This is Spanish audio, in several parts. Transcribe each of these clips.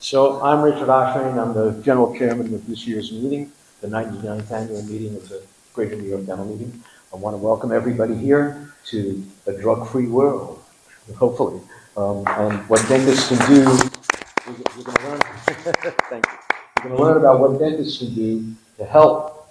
So I'm Richard Oshrain. I'm the general chairman of this year's meeting, the 99th annual meeting of the Greater New York Dental Meeting. I want to welcome everybody here to a drug-free world, hopefully. And what dentists can do, we're going to learn. Thank you. We're going to learn about what dentists can do to help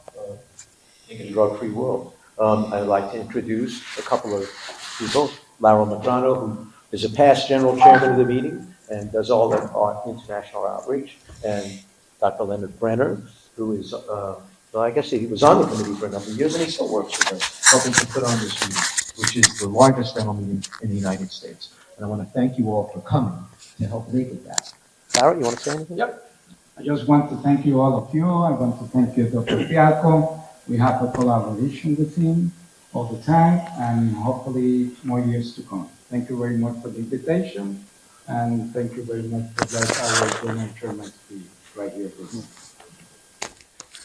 make a drug-free world. I'd like to introduce a couple of people. Laura Madrano, who is a past general chairman of the meeting and does all of our international outreach, and Dr. Leonard Brenner, who is, well, I guess he was on the committee for a number of years, and he still works with us, helping to put on this meeting, which is the largest dental meeting in the United States. And I want to thank you all for coming to help make it that. Laura, you want to say anything? Yep. I just want to thank you, all of you. I want to thank you, Dr. Fialkoff. We have a collaboration with him all the time, and hopefully more years to come. Thank you very much for the invitation, and thank you very much for that our general chairman to be right here with me.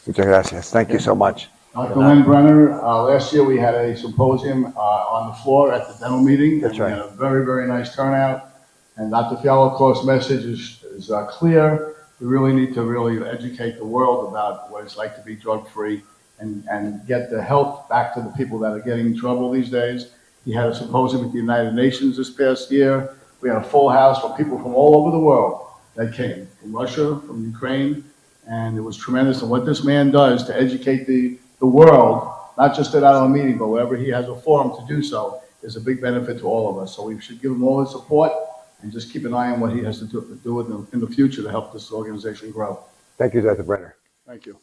Muchas gracias. Thank you so much. Dr. Len Brenner, last year we had a symposium on the floor at the dental meeting. That's right. We had a very, very nice turnout. And Dr. Fialkoff's message is clear. We really need to really educate the world about what it's like to be drug-free and get the health back to the people that are getting in trouble these days. He had a symposium at the United Nations this past year. We had a full house for people from all over the world that came, from Russia, from Ukraine, and it was tremendous. And what this man does to educate the world, not just at our meeting, but wherever he has a forum to do so, is a big benefit to all of us. So we should give him all the support and just keep an eye on what he has to do in the future to help this organization grow. Thank you, Dr. Brenner. Thank you.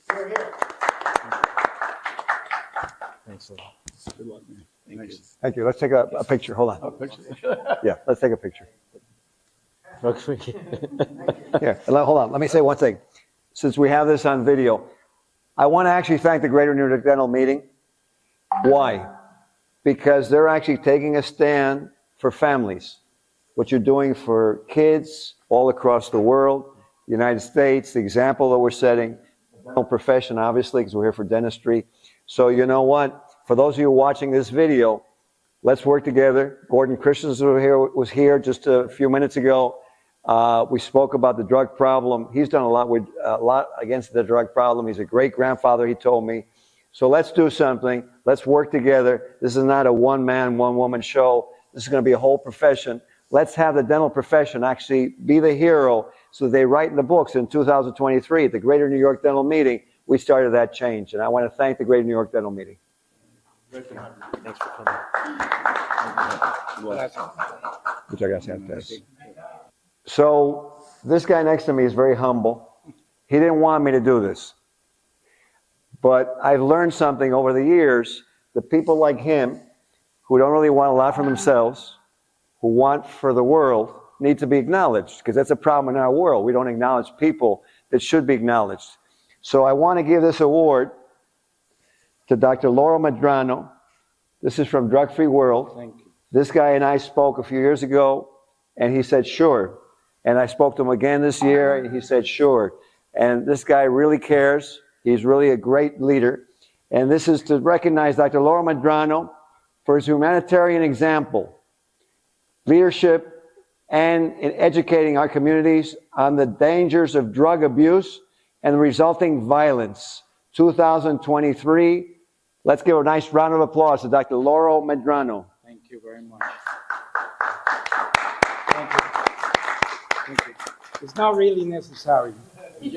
Thanks a lot. Good luck, man. Thanks. Thank you. Let's take a picture. Hold on. Oh, picture. Yeah, let's take a picture. Drug-free. Here, hold on. Let me say one thing. Since we have this on video, I want to actually thank the Greater New York Dental Meeting. Why? Because they're actually taking a stand for families. What you're doing for kids all across the world, the United States, the example that we're setting, the dental profession, obviously, because we're here for dentistry. So you know what? For those of you watching this video, let's work together. Gordon Christensen was here just a few minutes ago. We spoke about the drug problem. He's done a lot against the drug problem. He's a great grandfather, he told me. So let's do something. Let's work together. This is not a one-man, one-woman show. This is going to be a whole profession. Let's have the dental profession actually be the hero so they write in the books. In 2023, at the Greater New York Dental Meeting, we started that change. And I want to thank the Greater New York Dental Meeting. Thanks for coming. Muchas gracias. So this guy next to me is very humble. He didn't want me to do this. But I've learned something over the years that people like him, who don't really want a lot for themselves, who want for the world, need to be acknowledged, because that's a problem in our world. We don't acknowledge people that should be acknowledged. So I want to give this award to Dr. Laura Madrano. This is from Drug Free World. Thank you. This guy and I spoke a few years ago, and he said, sure. And I spoke to him again this year, and he said, sure. And this guy really cares. He's really a great leader. And this is to recognize Dr. Laura Madrano for his humanitarian example, leadership, and in educating our communities on the dangers of drug abuse and the resulting violence. 2023. Let's give a nice round of applause to Dr. Laura Madrano. Thank you very much. Thank you. Thank you. It's not really necessary.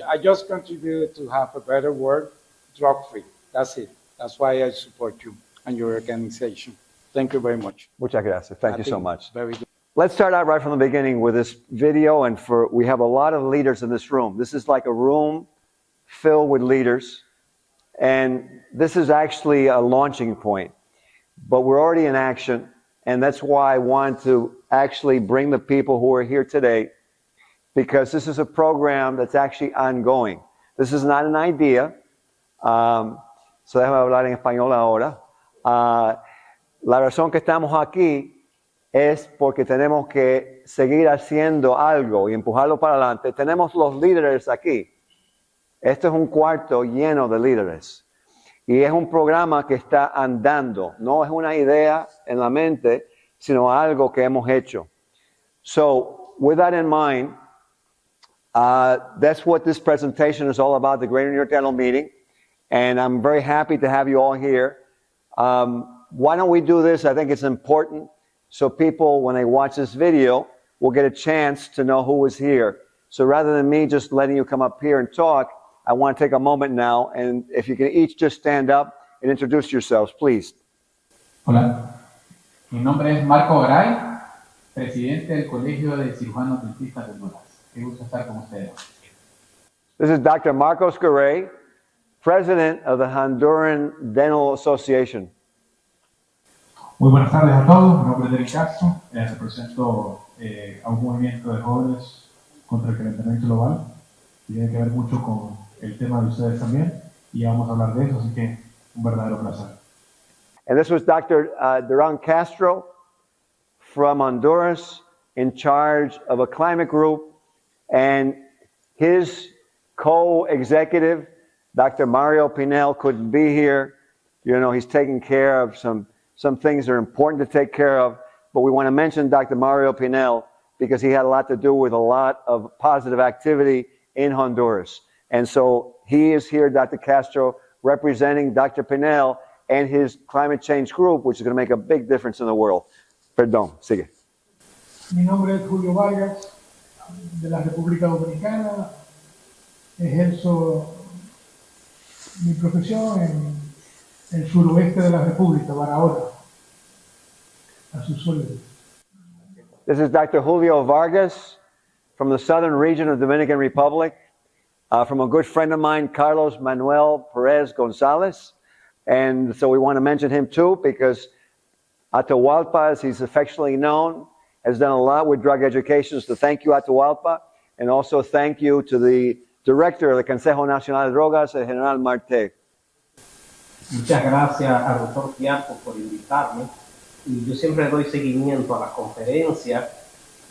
I just contributed to have a better world, drug-free. That's it. That's why I support you and your organization. Thank you very much. Muchas gracias. Thank you so much. Very good. Let's start out right from the beginning with this video, and we have a lot of leaders in this room. This is like a room filled with leaders, and this is actually a launching point. But we're already in action, and that's why I want to actually bring the people who are here today, because this is a program that's actually ongoing. This is not an idea. So déjame hablar en español ahora. La razón que estamos aquí es porque tenemos que seguir haciendo algo y empujarlo para adelante. Tenemos los líderes aquí. Este es un cuarto lleno de líderes. Y es un programa que está andando. No es una idea en la mente, sino algo que hemos hecho. So, with that in mind, That's what this presentation is all about, the Greater New York Dental Meeting. And I'm very happy to have you all here. Why don't we do this? I think it's important so people, when they watch this video, will get a chance to know who was here. So rather than me just letting you come up here and talk, I want to take a moment now, and if you can each just stand up and introduce yourselves, please. Hola, mi nombre es Marco Garay, presidente del Colegio de Cirujanos Dentistas de Honduras. Qué gusto estar con ustedes. This is Dr. Marcos Garay, president of the Honduran Dental Association. Muy buenas tardes a todos, mi nombre es Derek Castro, represento a un movimiento de jóvenes contra el calentamiento global, y tiene que ver mucho con el tema de ustedes también, y ya vamos a hablar de eso, así que un verdadero placer. And this was Dr. Duran Castro from Honduras, in charge of a climate group, and his co-executive, Dr. Mario Pinel, couldn't be here. You know, he's taking care of some things that are important to take care of, but we want to mention Dr. Mario Pinel because he had a lot to do with a lot of positive activity in Honduras. And so he is here, Dr. Castro, representing Dr. Pinel and his climate change group, which is going to make a big difference in the world. Perdón, sigue. Mi nombre es Julio Vargas, de la República Dominicana. Ejerzo mi profesión en el suroeste de la República, Barahona, a sus órdenes. This is Dr. Julio Vargas from the southern region of the Dominican Republic, from a good friend of mine, Carlos Manuel Perez Gonzalez. And so we want to mention him too because Atahualpa, as he's affectionately known, has done a lot with drug education. So thank you, Atahualpa. And also thank you to the director of the Consejo Nacional de Drogas, el General Marte. Muchas gracias al doctor Fialkoff por invitarme. Y yo siempre doy seguimiento a las conferencias,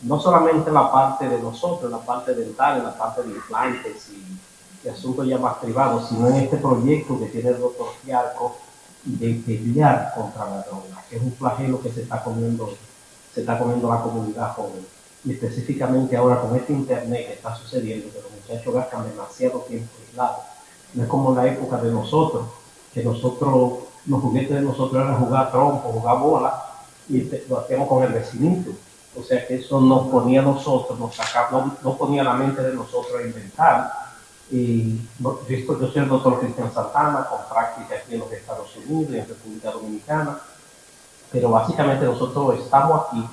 no solamente en la parte de nosotros, en la parte dental, en la parte de implantes y asuntos ya más privados, sino en este proyecto que tiene el doctor Fialkoff de pelear contra la droga, que es un flagelo que se está comiendo la comunidad joven. Y específicamente ahora con este internet que está sucediendo, que los muchachos gastan demasiado tiempo aislados. No es como en la época de nosotros, que los juguetes de nosotros eran jugar trompo, jugar bola, y lo hacíamos con el vecinito. O sea que eso nos ponía a nosotros, nos ponía la mente de nosotros a inventar. Y yo soy el doctor Cristian Santana, con práctica aquí en los Estados Unidos y en República Dominicana, pero básicamente nosotros estamos aquí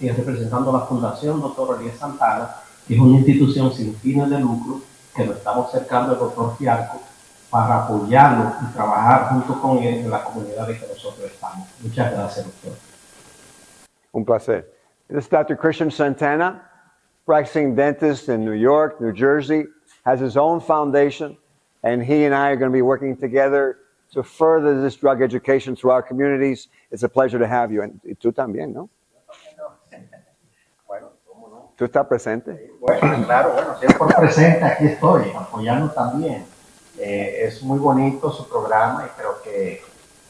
representando la Fundación Dr. Elías Santana, que es una institución sin fines de lucro, que nos estamos acercando al doctor Fialkoff para apoyarlo y trabajar junto con él en la comunidad en que nosotros estamos. Muchas gracias, doctor. Un placer. This is Dr. Christian Santana, practicing dentist in New York, New Jersey, has his own foundation, and he and I are going to be working together to further this drug education through our communities. It's a pleasure to have you. And tú también, ¿no? Bueno, ¿cómo no? ¿Tú estás presente? Bueno, claro, siempre presente, aquí estoy, apoyando también. Es muy bonito su programa y creo que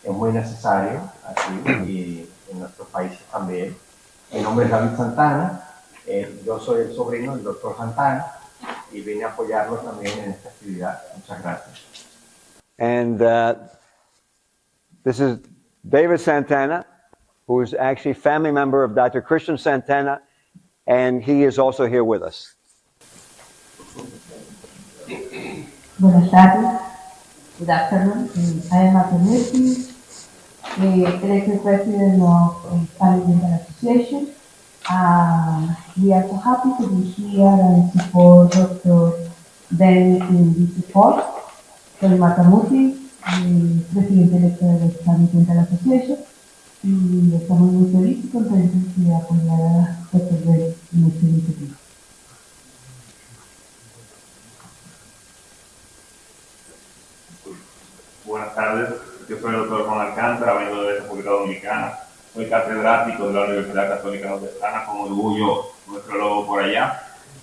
es muy necesario aquí y en nuestros países también. Mi nombre es David Santana, yo soy el sobrino del doctor Santana y vine a apoyarlo también en esta actividad. Muchas gracias. And this is David Santana, who is actually a family member of Dr. Christian Santana, and he is also here with us. Buenas tardes. Good afternoon. I am Atenesi, elected president of the Family Dental Association. We are so happy to be here and support Dr. Ben in this effort. Soy Matamuti, presidente electo de la Family Dental Association, y estamos muy felices y contentos de apoyar a Dr. Ben en esta iniciativa. Buenas tardes, yo soy el doctor Juan Alcántara, vengo de República Dominicana, soy catedrático de la Universidad Católica Nordestana, con orgullo nuestro logo por allá,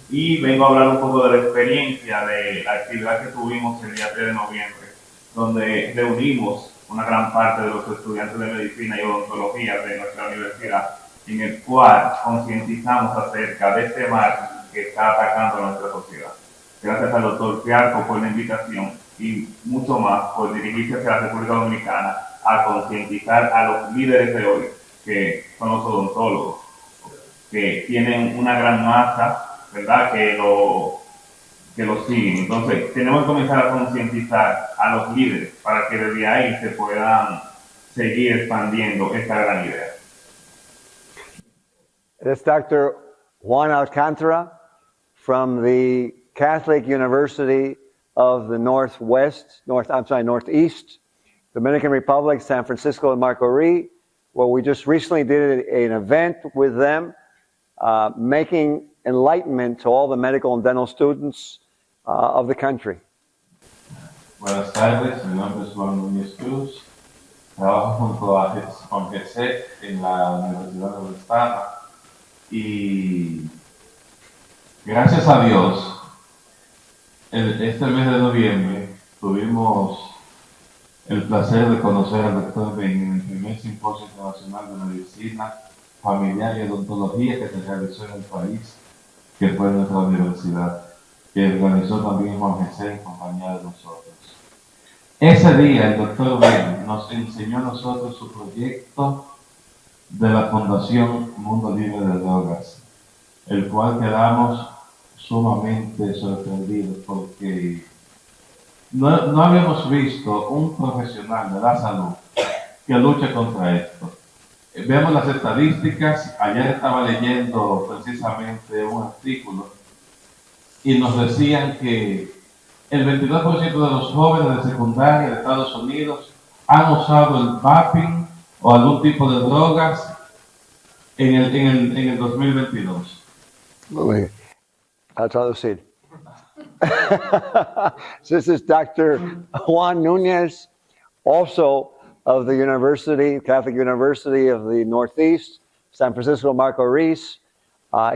y vengo a hablar un poco de la experiencia de la actividad que tuvimos el día 3 de noviembre, donde reunimos una gran parte de los estudiantes de medicina y odontología de nuestra universidad, en el cual concientizamos acerca de este mal que está atacando a nuestra sociedad. Gracias al doctor Fialkoff por la invitación y mucho más por dirigirse hacia la República Dominicana a concientizar a los líderes de hoy, que son los odontólogos, que tienen una gran masa, ¿verdad?, que lo siguen. Entonces, tenemos que comenzar a concientizar a los líderes para que desde ahí se puedan seguir expandiendo esta gran idea. It's Dr. Juan Alcantara from the Catholic University of the Northeast, Dominican Republic, San Francisco and Marco Rey, where we just recently did an event with them, making enlightenment to all the medical and dental students of the country. Buenas tardes, mi nombre es Juan Núñez Cruz, trabajo junto a Juan José en la Universidad de Estado y gracias a Dios, este mes de noviembre tuvimos el placer de conocer al doctor Ben en el primer simposio internacional de medicina familiar y odontología que se realizó en el país, que fue en nuestra universidad, que organizó también Juan José en compañía de nosotros. Ese día el doctor Ben nos enseñó a nosotros su proyecto de la Fundación Mundo Libre de Drogas, el cual quedamos sumamente sorprendidos porque no habíamos visto un profesional de la salud que luche contra esto. Vemos las estadísticas. Ayer estaba leyendo precisamente un artículo y nos decían que el 22% de los jóvenes de secundaria de Estados Unidos han usado el vaping o algún tipo de drogas en el 2022. I'll traducir. This is Dr. Juan Núñez, also of the University, Catholic University of the Northeast, San Francisco Marco Rey.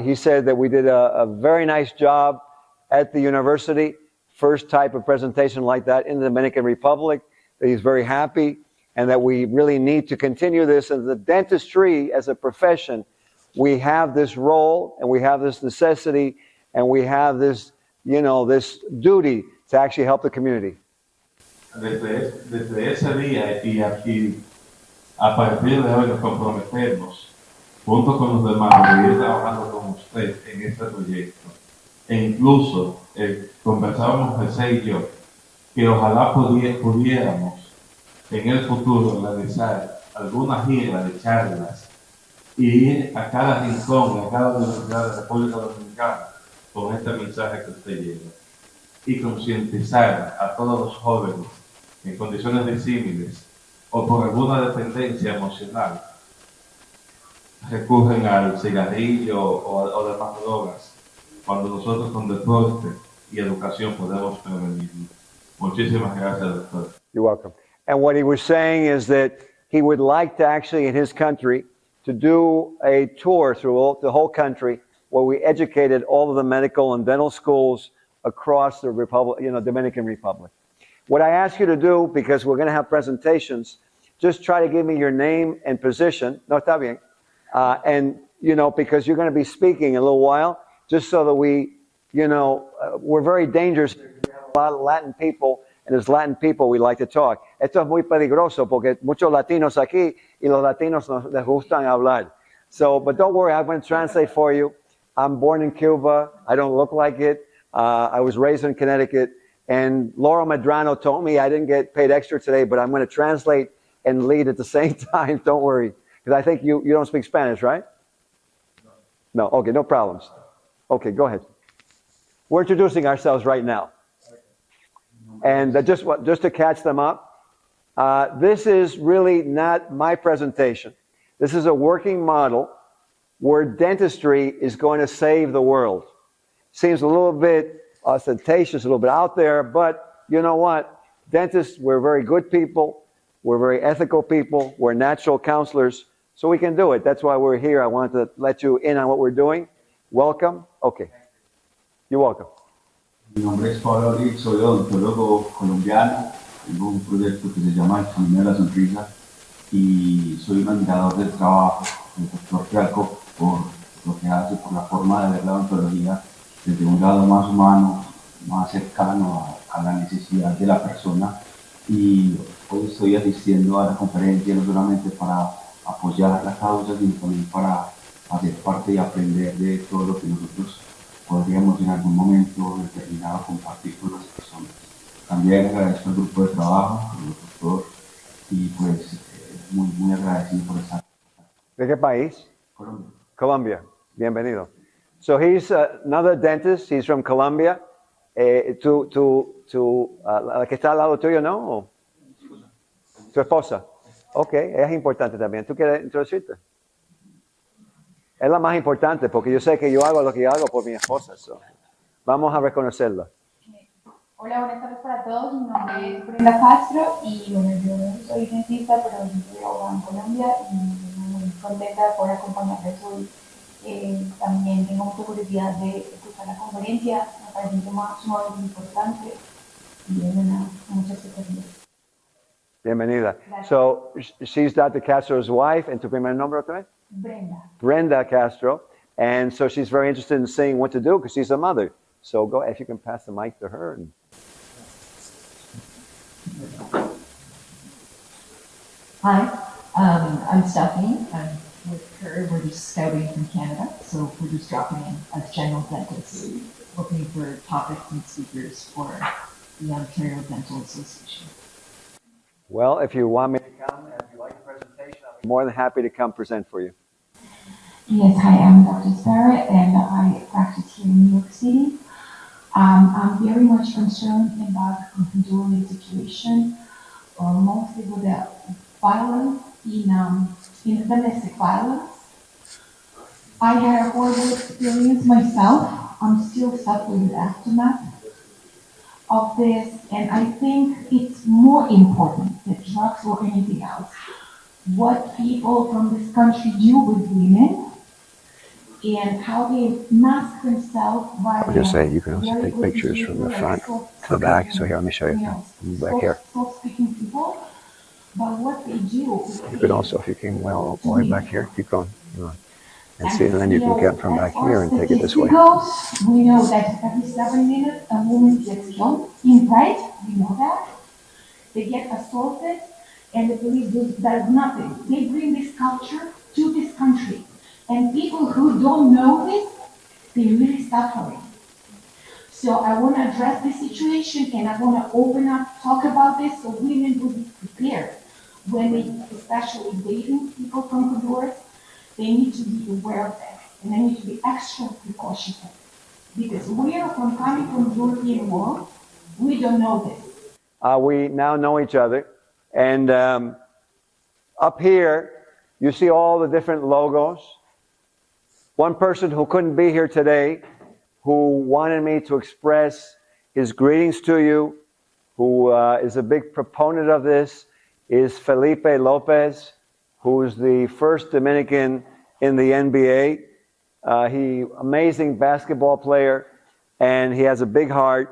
He said that we did a very nice job at the university, first type of presentation like that in the Dominican Republic, that he's very happy, and that we really need to continue this. And the dentistry as a profession, we have this role, and we have this necessity, and we have this, this duty to actually help the community. Desde ese día y aquí, a partir de hoy nos comprometemos, junto con los demás, a seguir trabajando con usted en este proyecto. E incluso conversábamos José y yo, que ojalá pudiéramos en el futuro realizar alguna gira de charlas y ir a cada rincón, a cada universidad de la República Dominicana con este mensaje que usted lleva y concientizar a todos los jóvenes en condiciones disímiles o por alguna dependencia emocional recurren al cigarrillo o demás drogas, cuando nosotros con deporte y educación podemos prevenirlo. Muchísimas gracias, doctor. You're welcome. And what he was saying is that he would like to actually, in his country, to do a tour through the whole country where we educated all of the medical and dental schools across the Republic, Dominican Republic. What I ask you to do, because we're going to have presentations, just try to give me your name and position. No, está bien. And, because you're going to be speaking in a little while, just so that we, we're very dangerous. We have a lot of Latin people, and as Latin people, we like to talk. Esto es muy peligroso porque muchos latinos aquí, y los latinos nos les gustan hablar. So, but don't worry, I'm going to translate for you. I'm born in Cuba. I don't look like it. I was raised in Connecticut. And Laura Medrano told me I didn't get paid extra today, but I'm going to translate and lead at the same time. Don't worry. Because I think you don't speak Spanish, right? No. Okay, no problems. Okay, go ahead. We're introducing ourselves right now. And just to catch them up, this is really not my presentation. This is a working model where dentistry is going to save the world. Seems a little bit ostentatious, a little bit out there, but you know what? Dentists, we're very good people. We're very ethical people. We're natural counselors, so we can do it. That's why we're here. I wanted to let you in on what we're doing. Welcome. Okay. You're welcome. Mi nombre es Pablo Abril, soy odontólogo colombiano. Tengo un proyecto que se llama El Camino de la Sonrisa y soy un admirador del trabajo del doctor Fialkoff por lo que hace, por la forma de ver la odontología desde un lado más humano, más cercano a la necesidad de la persona. Y hoy estoy asistiendo a la conferencia no solamente para apoyar la causa, sino también para hacer parte y aprender de todo lo que nosotros podríamos en algún momento determinado compartir con las personas. También agradezco al grupo de trabajo, al doctor, y pues muy agradecido por estar. ¿De qué país? Colombia. Colombia. Bienvenido. So he's another dentist. He's from Colombia. La que está al lado tuyo, ¿no? ¿O? Tu esposa. Ok, es importante también. ¿Tú quieres introducirte? Es la más importante porque yo sé que yo hago lo que yo hago por mi esposa. So. Vamos a reconocerla. Hola, buenas tardes para todos. Mi nombre es Brenda Castro y bueno, yo soy dentista, pero yo vivo en Colombia y muy contenta por acompañarles hoy. También tengo mucha curiosidad de escuchar la conferencia, me parece un tema sumamente importante y bueno, muchas expectativas. Bienvenida. So, she's Dr. Castro's wife, and tu primer nombre otra vez? Brenda. Brenda Castro. And so she's very interested in seeing what to do because she's a mother. So go, if you can pass the mic to her. And... Hi, I'm Stephanie. I'm with her. We're just scouting from Canada, so we're just dropping in as general dentists, looking for topics and speakers for the Ontario Dental Association. Well, if you want me to come, if you like the presentation, I'll be more than happy to come present for you. Yes, hi, I'm Dr. Sarah and I practice here in New York City. I'm very much concerned about the Honduran situation, mostly with the violence in domestic violence. I had a horrible experience myself. I'm still suffering the aftermath of this, and I think it's more important than drugs or anything else. What people from this country do with women and how they mask themselves by I was going to say, you can also take pictures from the front to the back. So here, let me show you. Back here. Speaking people, but what they do. You could also, if you came well all the way back here, keep going. And see, and then you can get from back here and take it this way. We know that every 7 minutes a woman gets killed in Pride. We know that. They get assaulted, and the police does nothing. They bring this culture to this country. And people who don't know this, they're really suffering. So I want to address this situation and I want to open up, talk about this so women will be prepared. When they, especially dating people from Honduras, they need to be aware of this and they need to be extra precautionary. Because we are coming from the European world, we don't know this. We now know each other. And up here, you see all the different logos. One person who couldn't be here today, who wanted me to express his greetings to you, who is a big proponent of this, is Felipe Lopez, who's the first Dominican in the NBA. He amazing basketball player, and he has a big heart.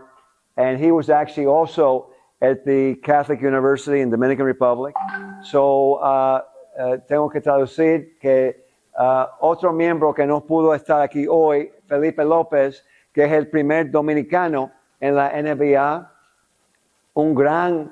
And he was actually also at the Catholic University in Dominican Republic. So tengo que traducir que otro miembro que no pudo estar aquí hoy, Felipe López, que es el primer dominicano en la NBA, un gran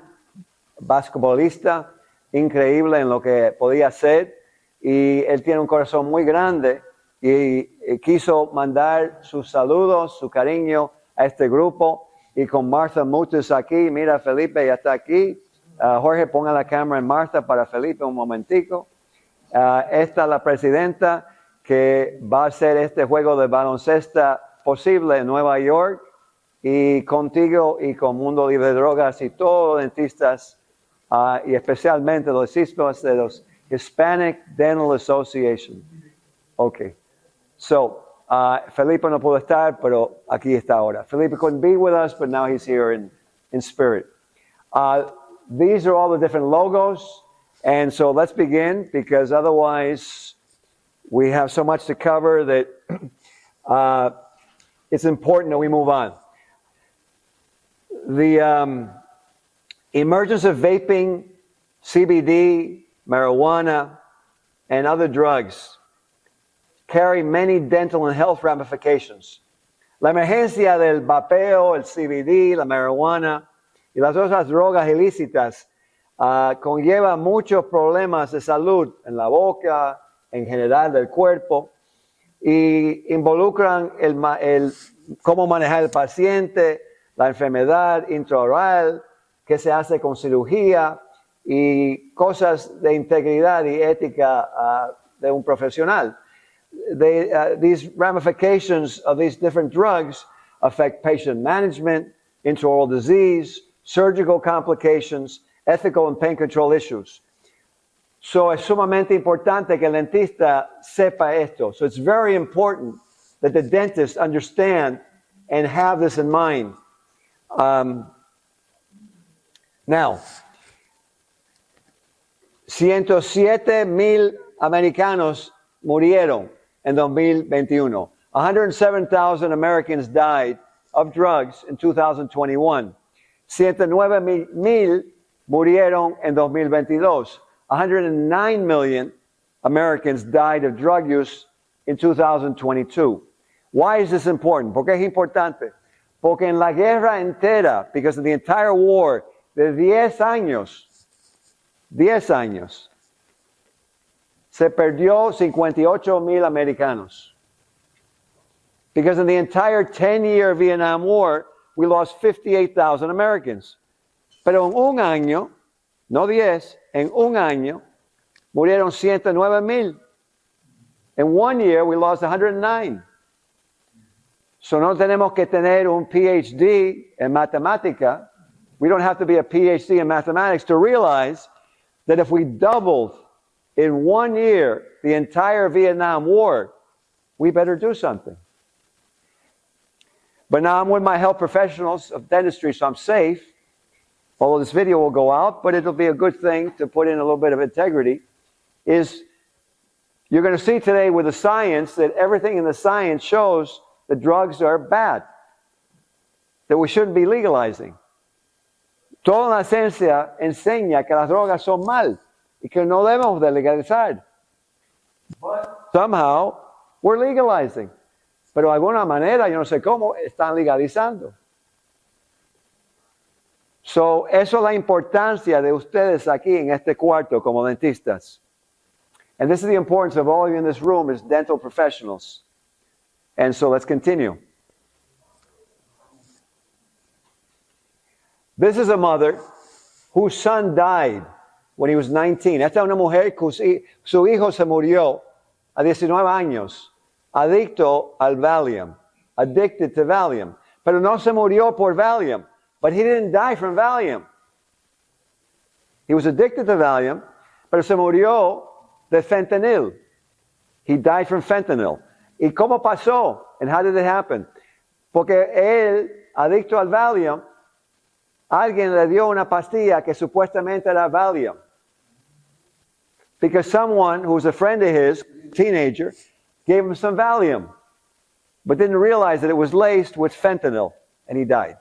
basquetbolista, increíble en lo que podía hacer, y él tiene un corazón muy grande y quiso mandar sus saludos, su cariño a este grupo, y con Martha Mutis aquí, mira Felipe ya está aquí, Jorge ponga la cámara en Martha para Felipe un momentico. Esta es la presidenta que va a hacer este juego de baloncesto posible en Nueva York, y contigo y con Mundo Libre de Drogas y todos los dentistas, y especialmente los sistemas de los Hispanic Dental Association. Okay, so Felipe no pudo estar, pero aquí está ahora. Felipe couldn't be with us, but now he's here in spirit. These are all the different logos. And so let's begin, because otherwise we have so much to cover that it's important that we move on. The emergence of vaping, CBD, marijuana, and other drugs carry many dental and health ramifications. La emergencia del vapeo, el CBD, la marihuana y las otras drogas ilícitas conlleva muchos problemas de salud en la boca, en general del cuerpo, y involucran cómo manejar el paciente, la enfermedad intraoral, que se hace con cirugía y cosas de integridad y ética de un profesional. These ramifications of these different drugs affect patient management, intraoral disease, surgical complications, ethical and pain control issues. So es sumamente importante que el dentista sepa esto. So it's very important that the dentists understand and have this in mind. Now, 107,000 americanos murieron en 2021. 107,000 Americans died of drugs in 2021. 109,000 murieron en 2022. 109 million Americans died of drug use in 2022. Why is this important? ¿Por qué es importante? Porque en la guerra entera, because of the entire war de 10 años, se perdió 58,000 americanos. Because in the entire 10-year Vietnam War, we lost 58,000 Americans. Pero en un año, no 10, en un año, murieron 109,000. In 1 year, we lost 109. So no tenemos que tener un PhD en matemática. We don't have to be a PhD in mathematics to realize that if we doubled in 1 year the entire Vietnam War, we better do something. But now I'm with my health professionals of dentistry, so I'm safe. Although this video will go out, but it'll be a good thing to put in a little bit of integrity, is you're going to see today with the science that everything in the science shows that drugs are bad, that we shouldn't be legalizing. Toda la ciencia enseña que las drogas son mal y que no debemos de legalizar. But somehow we're legalizing. Pero de alguna manera, yo no sé cómo, están legalizando. So, eso es la importancia de ustedes aquí en este cuarto como dentistas. And this is the importance of all of you in this room as dental professionals. And so let's continue. This is a mother whose son died when he was 19. Esta es una mujer que su hijo se murió a 19 años, adicto al Valium, addicted to Valium. Pero no se murió por Valium. But he didn't die from Valium. He was addicted to Valium, pero se murió de fentanyl. He died from fentanyl. ¿Y cómo pasó? And how did it happen? Porque él, adicto al Valium, alguien le dio una pastilla que supuestamente era Valium. Because someone who was a friend of his, teenager, gave him some Valium, but didn't realize that it was laced with fentanyl, and he died.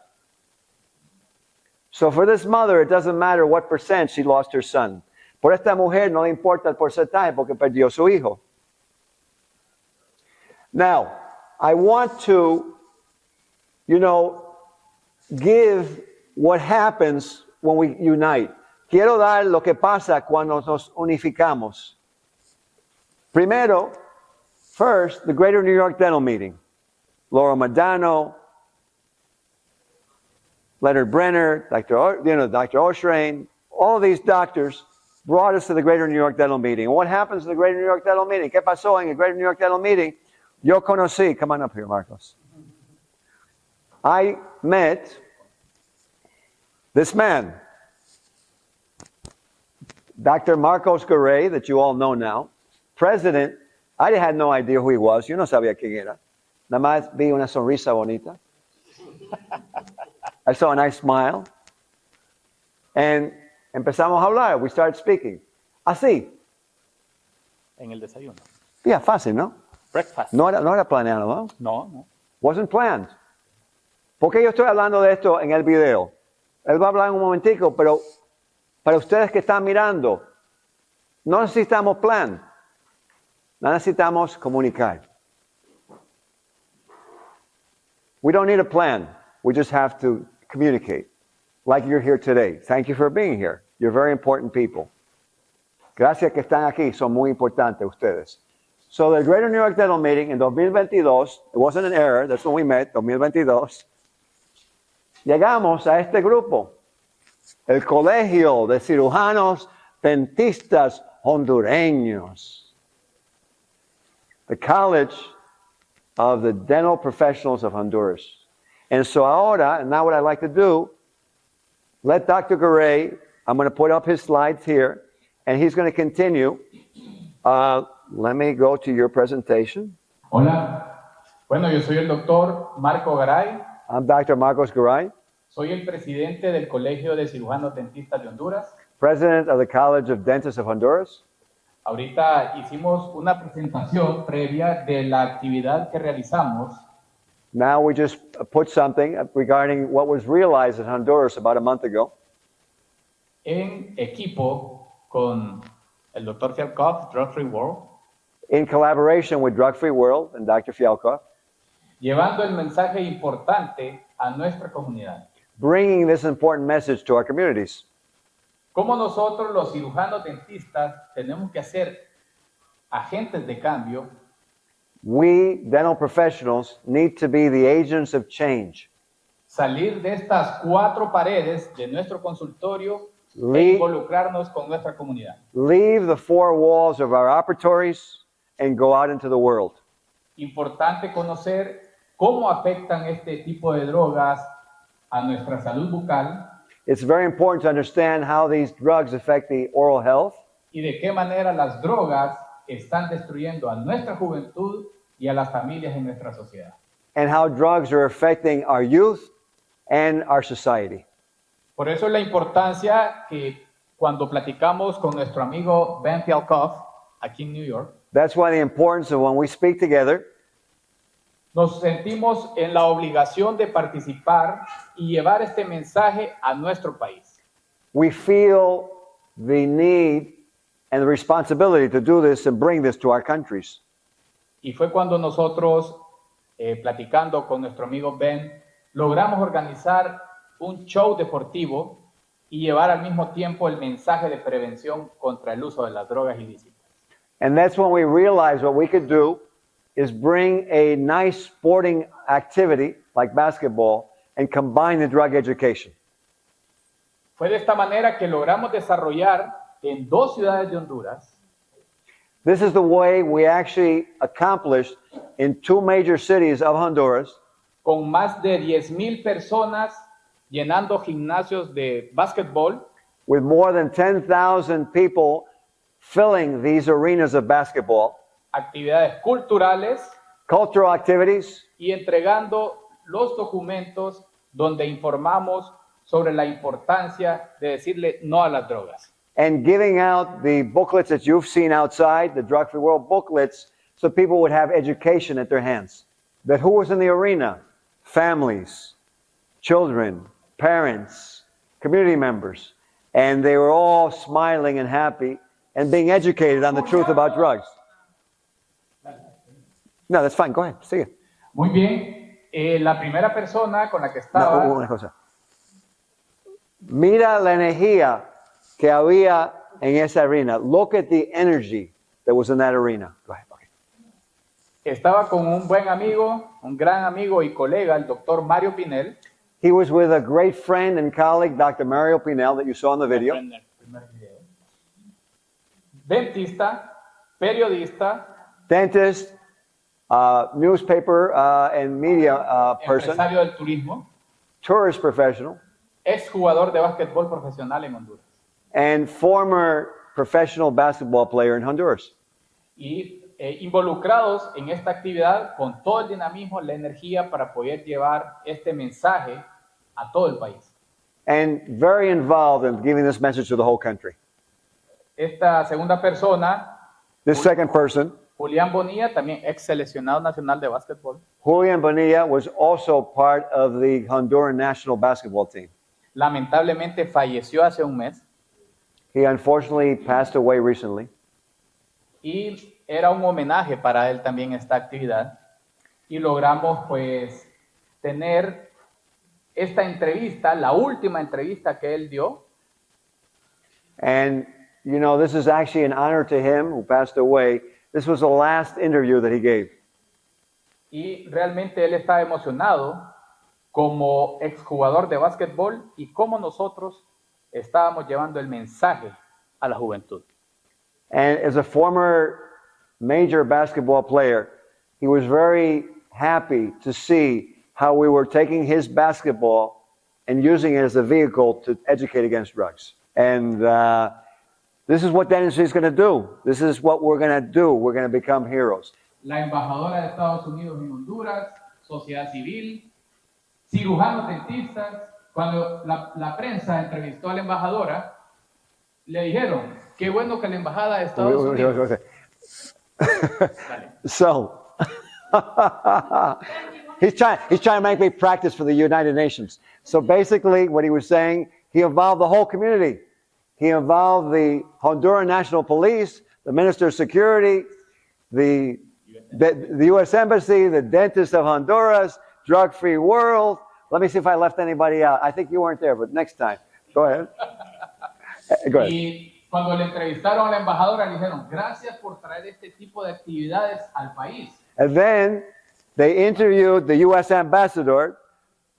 So for this mother, it doesn't matter what percent she lost her son. Por esta mujer no le importa el porcentaje porque perdió su hijo. Now, I want to, give what happens when we unite. Quiero dar lo que pasa cuando nos unificamos. Primero, first, the Greater New York Dental Meeting. Laura Madano, Leonard Brenner, Dr. Oshrain, all of these doctors brought us to the Greater New York Dental Meeting. And what happens at the Greater New York Dental Meeting? ¿Qué pasó en el Greater New York Dental Meeting? Yo conocí, come on up here, Marcos. I met this man, Dr. Marcos Garay, that you all know now, president. I had no idea who he was. Yo no sabía quién era. Nada más vi una sonrisa bonita. I saw a nice smile. And empezamos a hablar. We started speaking. Así. En el desayuno. Yeah, fácil, ¿no? Breakfast. No era planeado, ¿no? No. Wasn't planned. ¿Por qué yo estoy hablando de esto en el video? Él va a hablar en un momentico, pero para ustedes que están mirando, no necesitamos plan. No necesitamos comunicar. We don't need a plan. We just have to communicate. Like you're here today. Thank you for being here. You're very important people. Gracias que están aquí. Son muy importantes ustedes. So the Greater New York Dental Meeting in 2022, it wasn't an error, that's when we met, 2022. Llegamos a este grupo, el Colegio de Cirujanos Dentistas Hondureños, the College of the Dental Professionals of Honduras. And so ahora, and now what I'd like to do, let Dr. Garay, I'm going to put up his slides here, and he's going to continue. Let me go to your presentation. Hola, bueno, yo soy el doctor Marco Garay. I'm Dr. Marcos Garay, Soy el presidente del Colegio de Cirujanos Dentistas de Honduras. President of the College of Dentists of Honduras. Ahorita hicimos una presentación previa de la actividad que realizamos Now we just put something regarding what was realized in Honduras about a month ago. en equipo con el doctor Fialkoff, Drug Free World, In collaboration with Drug Free World and Dr. Fialkoff, llevando el mensaje importante a nuestra comunidad. bringing this important message to our communities. Cómo nosotros los cirujanos dentistas tenemos que ser agentes de cambio. We, dental professionals, need to be the agents of change. Salir de estas 4 paredes de nuestro consultorio e Leave, involucrarnos con nuestra comunidad. leave the 4 walls of our operatories and go out into the world. Importante conocer cómo afectan este tipo de drogas a nuestra salud bucal It's very important to understand how these drugs affect the oral health y de qué manera las drogas están destruyendo a nuestra juventud y a las familias en nuestra sociedad. and how drugs are affecting our youth and our society. Por eso es la importancia que cuando platicamos con nuestro amigo Ben Fialkoff aquí en New York, That's why the importance of when we speak together, nos sentimos en la obligación de participar y llevar este mensaje a nuestro país. we feel the need and the responsibility to do this and bring this to our countries. Y fue cuando nosotros, platicando con nuestro amigo Ben, logramos organizar un show deportivo y llevar al mismo tiempo el mensaje de prevención contra el uso de las drogas ilícitas. And that's when we realized what we could do is bring a nice sporting activity like basketball and combine the drug education. Fue de esta manera que logramos desarrollar en 2 ciudades de Honduras This is the way we actually accomplished in 2 major cities of Honduras con más de 10,000 personas llenando gimnasios de básquetbol, with more than 10,000 people filling these arenas of basketball, actividades culturales cultural activities, y entregando los documentos donde informamos sobre la importancia de decirle no a las drogas. and giving out the booklets that you've seen outside, the Drug Free World booklets, so people would have education at their hands. That who was in the arena? Families, children, parents, community members. And they were all smiling and happy and being educated on the truth about drugs. No, that's fine. Go ahead. Sigue. Muy bien, la primera persona con la que No, estaba, una cosa. Mira la energía que había en esa arena. Look at the energy that was in that arena. Go ahead. Okay. estaba con un buen amigo, un gran amigo y colega, el doctor Mario Pinel. He was with a great friend and colleague, Dr. Mario Pinel, that you saw in the video. Dentista, periodista, Dentist, newspaper and media person, empresario del turismo, tourist professional, ex jugador de básquetbol profesional en Honduras. and former professional basketball player in Honduras. Y involucrados en esta actividad con todo el dinamismo, la energía para poder llevar este mensaje a todo el país. And very involved in giving this message to the whole country. Esta segunda persona, This second person, Julián Bonilla, también ex seleccionado nacional de básquetbol, Julian Bonilla, was also part of the Honduran national basketball team. lamentablemente falleció hace un mes He unfortunately passed away recently. y era un homenaje para él también esta actividad y logramos pues tener esta entrevista, la última entrevista que él dio. And, you know, this is actually an honor to him who passed away. This was the last interview that he gave. Y realmente él estaba emocionado como exjugador de básquetbol y cómo nosotros estábamos llevando el mensaje a la juventud. And as a former major basketball player, he was very happy to see how we were taking his basketball and using it as a vehicle to educate against drugs. And this is what dentistry is going to do. This is what we're going to do. We're going to become heroes. La embajadora de Estados Unidos en Honduras, sociedad civil, cirujanos dentistas. Cuando la prensa entrevistó a la embajadora, le dijeron, qué bueno que la embajada de Estados Unidos... So, he's trying to make me practice for the United Nations. So basically, what he was saying, he involved the whole community. He involved the Honduran National Police, the Minister of Security, the U.S. Embassy, the dentists of Honduras, drug-free world. Let me see if I left anybody out. I think you weren't there, but next time. Go ahead. Go ahead. Y cuando le entrevistaron a la embajadora, le dijeron, gracias por traer este tipo de actividades al país. And then they interviewed the U.S. ambassador,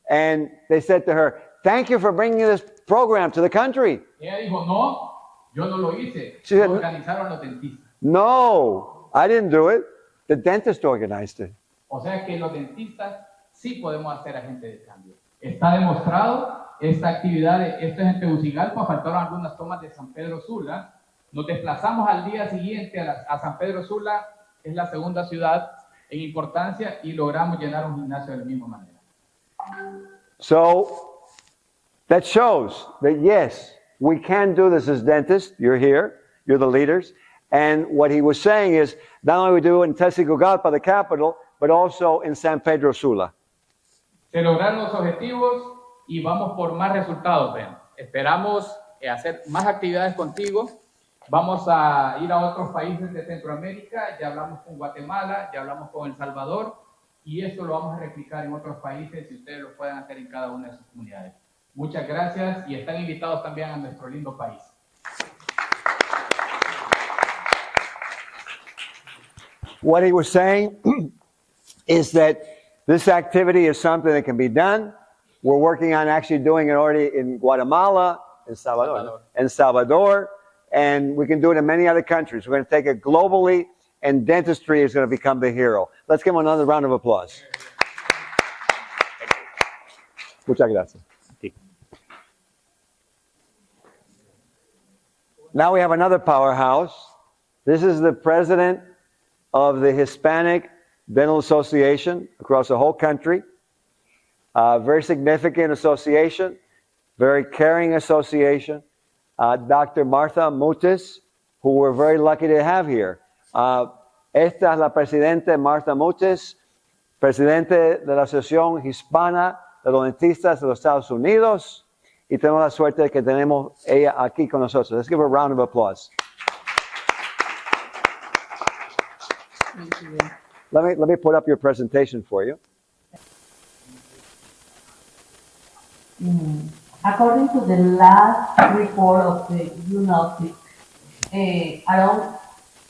and they said to her, thank you for bringing this program to the country. Ella dijo, no, yo no lo hice. She said, lo organizaron los dentistas. No, I didn't do it. The dentist organized it. O sea que los dentistas sí podemos hacer agente de cambio. Está demostrado, esta actividad, esto es en Tegucigalpa, faltaron algunas tomas de San Pedro Sula. Nos desplazamos al día siguiente a San Pedro Sula, es la segunda ciudad en importancia, y logramos llenar un gimnasio de la misma manera. So, that shows that yes, we can do this as dentists. You're here, you're the leaders. And what he was saying is, not only we do it in Tegucigalpa, the capital, but also in San Pedro Sula. Se lograron los objetivos y vamos por más resultados, Ben. Esperamos hacer más actividades contigo. Vamos a ir a otros países de Centroamérica. Ya hablamos con Guatemala, ya hablamos con El Salvador, y esto lo vamos a replicar en otros países y ustedes lo pueden hacer en cada una de sus comunidades. Muchas gracias y están invitados también a nuestro lindo país. What he was saying is that this activity is something that can be done. We're working on actually doing it already in Guatemala, in Salvador, and we can do it in many other countries. We're going to take it globally, and dentistry is going to become the hero. Let's give him another round of applause. Muchas gracias. Now we have another powerhouse. This is the president of the Hispanic Dental Association across the whole country. Very significant association, very caring association. Dr. Martha Mutis, who we're very lucky to have here. Esta es la presidenta Martha Mutis, presidente de la Asociación Hispana de los Dentistas de los Estados Unidos. Y tenemos la suerte de que tenemos ella aquí con nosotros. Let's give her a round of applause. Thank you. Let me put up your presentation for you. According to the last report of the UNOPIC, around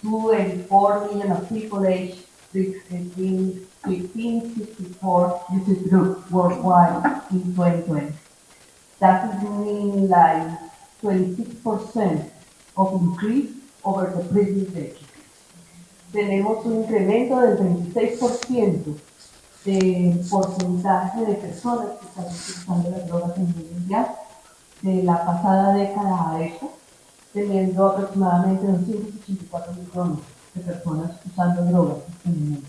2.4 million of people aged between 15 and 54 used drugs worldwide in 2020. That is mean like 26% of increase over the previous decade. Tenemos un incremento del 26% de porcentaje de personas que están utilizando las drogas en nivel mundial de la pasada década a esta, teniendo aproximadamente 284 millones de personas usando drogas en el mundo.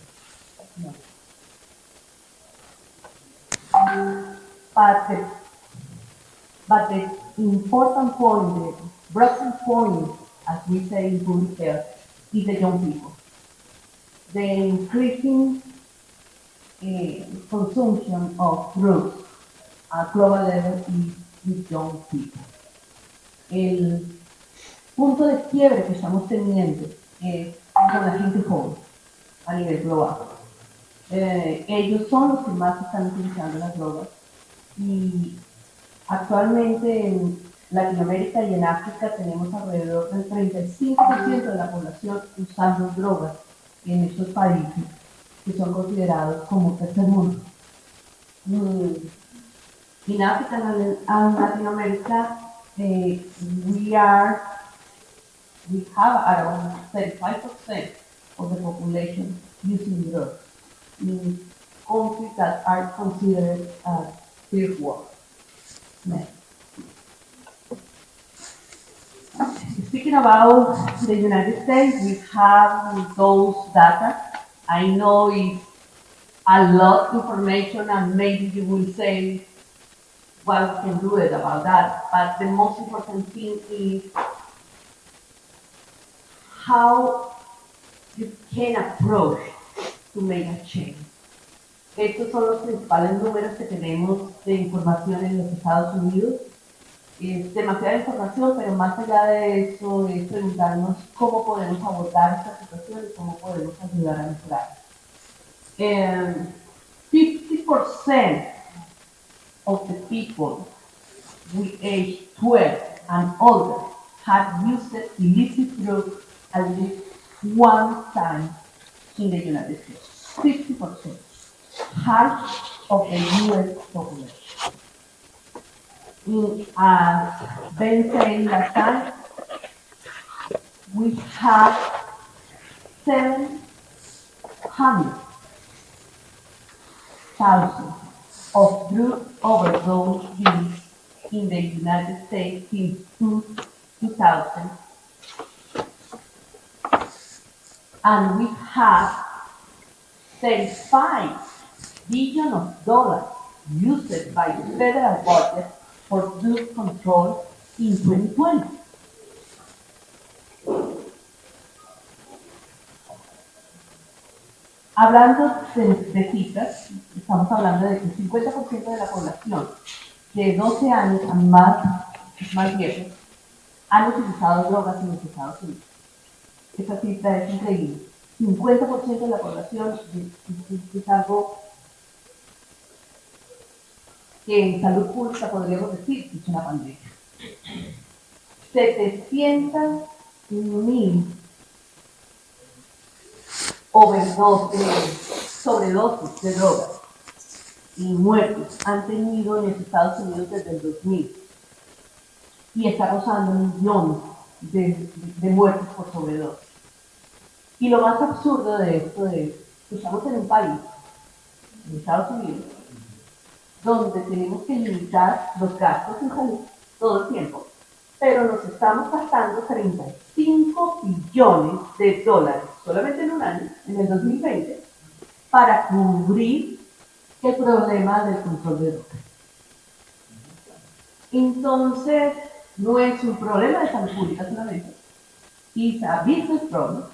But the important point, the breaking point, as we say in public health, is the young people. The increasing consumption of drugs at global level is with young people. El punto de quiebre que estamos teniendo es con la gente joven a nivel global. Ellos son los que más están utilizando las drogas y actualmente en Latinoamérica y en África tenemos alrededor del 35% de la población usando drogas en estos países que son considerados como tercer mundo. In Africa and Latin America, we have around 35% of the population using drugs in countries that are considered third world. Speaking about the United States, we have those data. I know it's a lot of information and maybe you will say, well, we can do it about that, but the most important thing is how you can approach to make a change. Estos son los principales números que tenemos de información en los Estados Unidos. Es demasiada información, pero más allá de eso es preguntarnos cómo podemos abordar esta situación y cómo podemos ayudar a mejorar. 50% of the people with age 12 and older have used illicit drugs at least one time in the United States. 50%. Half of the U.S. population. As Ben said last time, we have 700,000 of drug overdose deaths in the United States since 2000. And we have $35 billion used by the federal budget for drug control in 2020. Hablando de cifras, estamos hablando de que el 50% de la población de 12 años a más viejos han utilizado drogas en los Estados Unidos. Esa cifra es increíble. 50% de la población es algo que en salud pública podríamos decir que es una pandemia. 700,000 sobredosis de drogas y muertes han tenido en los Estados Unidos desde el 2000 y está causando millones de muertes por sobredosis. Y lo más absurdo de esto es que estamos en un país, en Estados Unidos, donde tenemos que limitar los gastos en salud todo el tiempo, pero nos estamos gastando 35 billones de dólares solamente en un año, en el 2020, para cubrir el problema del control de drogas. Entonces, no es un problema de salud pública solamente, it's a business problem,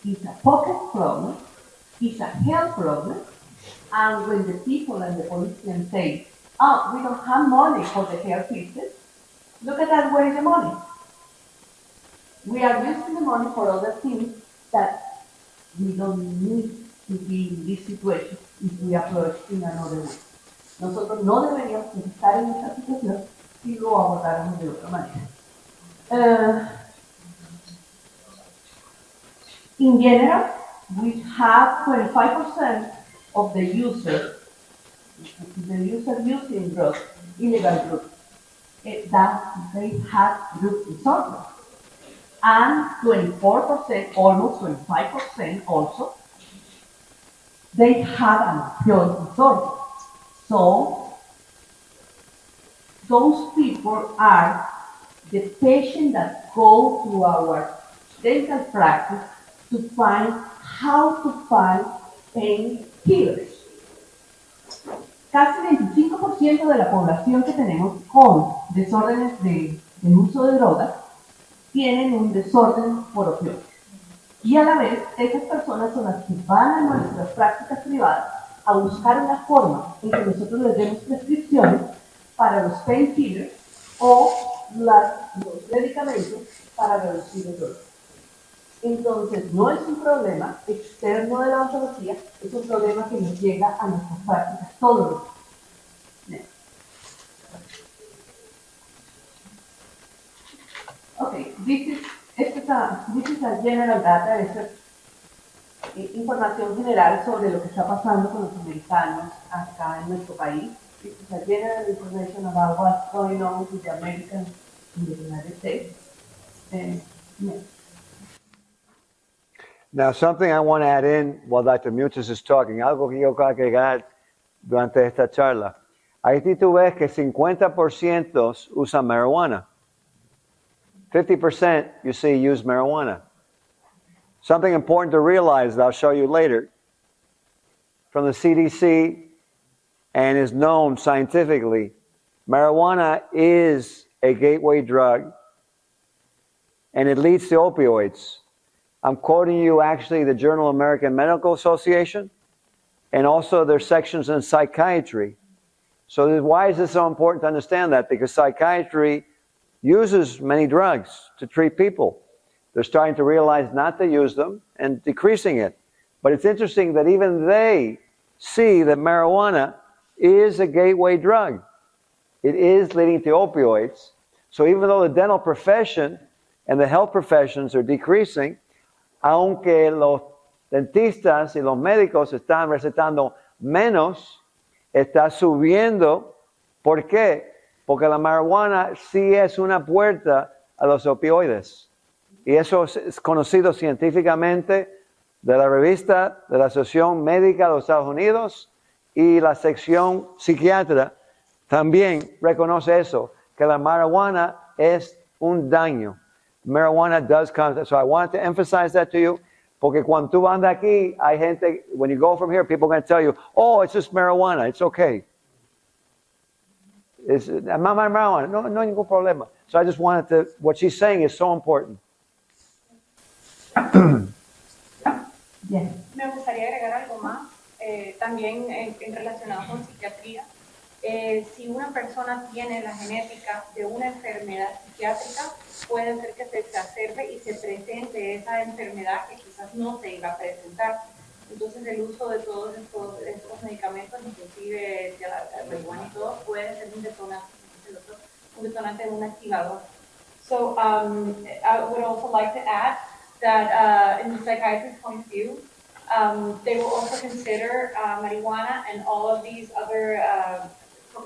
it's a pocket problem, it's a health problem. And when the people and the politicians say, oh, we don't have money for the health system, look at that, where is the money? We are using the money for other things that we don't need to be in this situation if we approach in another way. Nosotros no deberíamos estar en esta situación si lo abordáramos de otra manera. In general, we have 25% of the users using drugs, illegal drugs, that they have drug disorder. And 24%, almost 25% also, they have an opioid disorder. So, those people are the patients that go to our dental practice to find how to find painkillers. Casi 25% de la población que tenemos con desórdenes de uso de drogas tienen un desorden por opioides. Y a la vez, esas personas son las que van a nuestras prácticas privadas a buscar una forma en que nosotros les demos prescripciones para los painkillers o los medicamentos para reducir el dolor. Entonces, no es un problema externo de la ontología, es un problema que nos llega a nuestras prácticas todos los días. Okay, this is a general data, es información general sobre lo que está pasando con los americanos acá en nuestro país. This is a general information about what's going on with the Americans in the United States. Now, something I want to add in while Dr. Mutis is talking, algo que yo quiero agregar durante esta charla. Aquí tú ves que 50% usan marijuana. 50% you see use marijuana. Something important to realize that I'll show you later from the CDC and is known scientifically, marijuana is a gateway drug and it leads to opioids. I'm quoting you actually the Journal of American Medical Association and also their sections in psychiatry. So why is this so important to understand that? Because psychiatry uses many drugs to treat people. They're starting to realize not to use them and decreasing it. But it's interesting that even they see that marijuana is a gateway drug. It is leading to opioids. So even though the dental profession and the health professions are decreasing, aunque los dentistas y los médicos están recetando menos, está subiendo. ¿Por qué? Porque la marihuana sí es una puerta a los opioides. Y eso es conocido científicamente de la revista de la Asociación Médica de los Estados Unidos y la sección psiquiatra también reconoce eso, que la marihuana es un daño. Marijuana does cause, so I wanted to emphasize that to you, porque cuando tú andas aquí, hay gente, when you go from here, people are going to tell you, oh, it's just marijuana, it's okay. It's marijuana, no ningún problema. So I just wanted to, what she's saying is so important. Me gustaría agregar algo más, también en relacionado con psiquiatría. Si una persona tiene la genética de una enfermedad psiquiátrica, puede ser que se exacerbe y se presente esa enfermedad que quizás no se iba a presentar. Entonces el uso de todos estos medicamentos, inclusive de la marihuana y todo, puede ser un detonante, un activador. So I would also like to add that in the psychiatrist's point of view, they will also consider marijuana and all of these other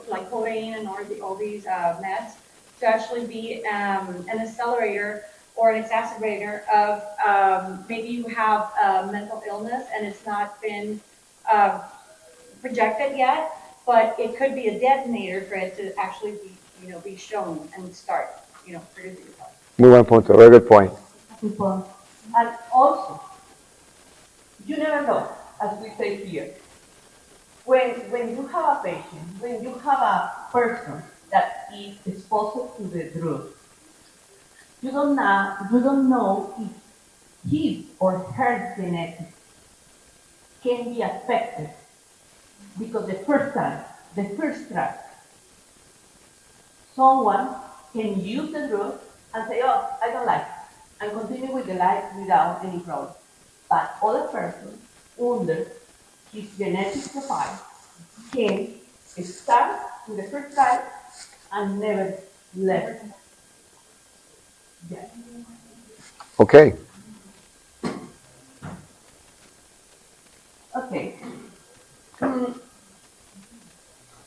like codeine and all these meds to actually be an accelerator or an exacerbator of maybe you have a mental illness and it's not been projected yet, but it could be a detonator for it to actually be shown and start producing itself. Muy buen punto, very good point. And also, you never know, as we say here, when you have a patient, when you have a person that is exposed to the drug, you don't know if his or her genetics can be affected because the first try, someone can use the drug and say, oh, I don't like it, and continue with the life without any problem. But other person, under his genetic profile, can start with the first try and never left. Yeah. Okay. Okay.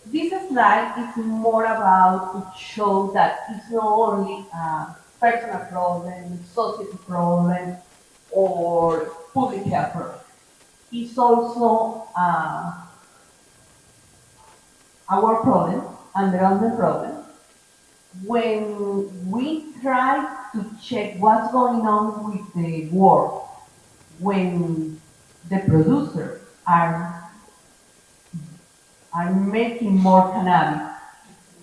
This slide is more about to show that it's not only a personal problem, society problem, or public health problem. It's also our problem, underlying problem. When we try to check what's going on with the world, when the producers are making more cannabis,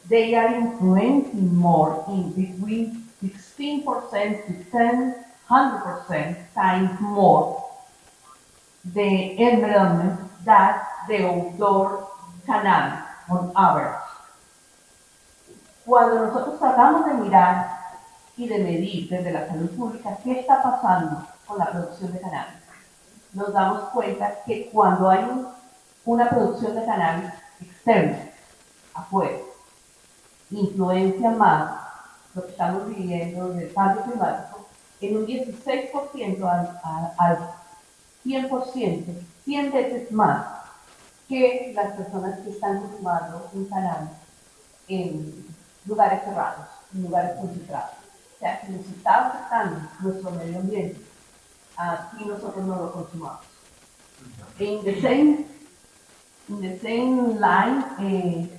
they are influencing more in between 16% to 100% times more the environment that the outdoor cannabis on average. Cuando nosotros tratamos de mirar y de medir desde la salud pública qué está pasando con la producción de cannabis. Nos damos cuenta que cuando hay una producción de cannabis externa, afuera, influencia más lo que estamos viviendo del cambio climático, en un 16% al 100%, 100 veces más que las personas que están cultivando un cannabis en lugares cerrados, en lugares concentrados. O sea, que nos está afectando nuestro medio ambiente, y nosotros no lo consumamos. In the same line,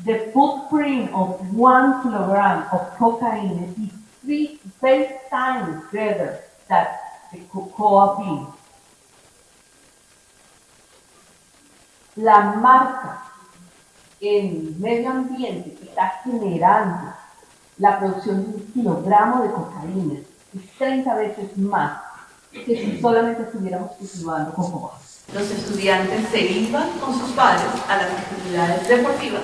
the footprint of 1 kilogram of cocaine is 3 times greater than the cocoa bean. La marca en medio ambiente que está generando la producción de 1 kilogramo de cocaína es 30 veces más que si solamente estuviéramos cultivando cocoa. Los estudiantes se iban con sus padres a las actividades deportivas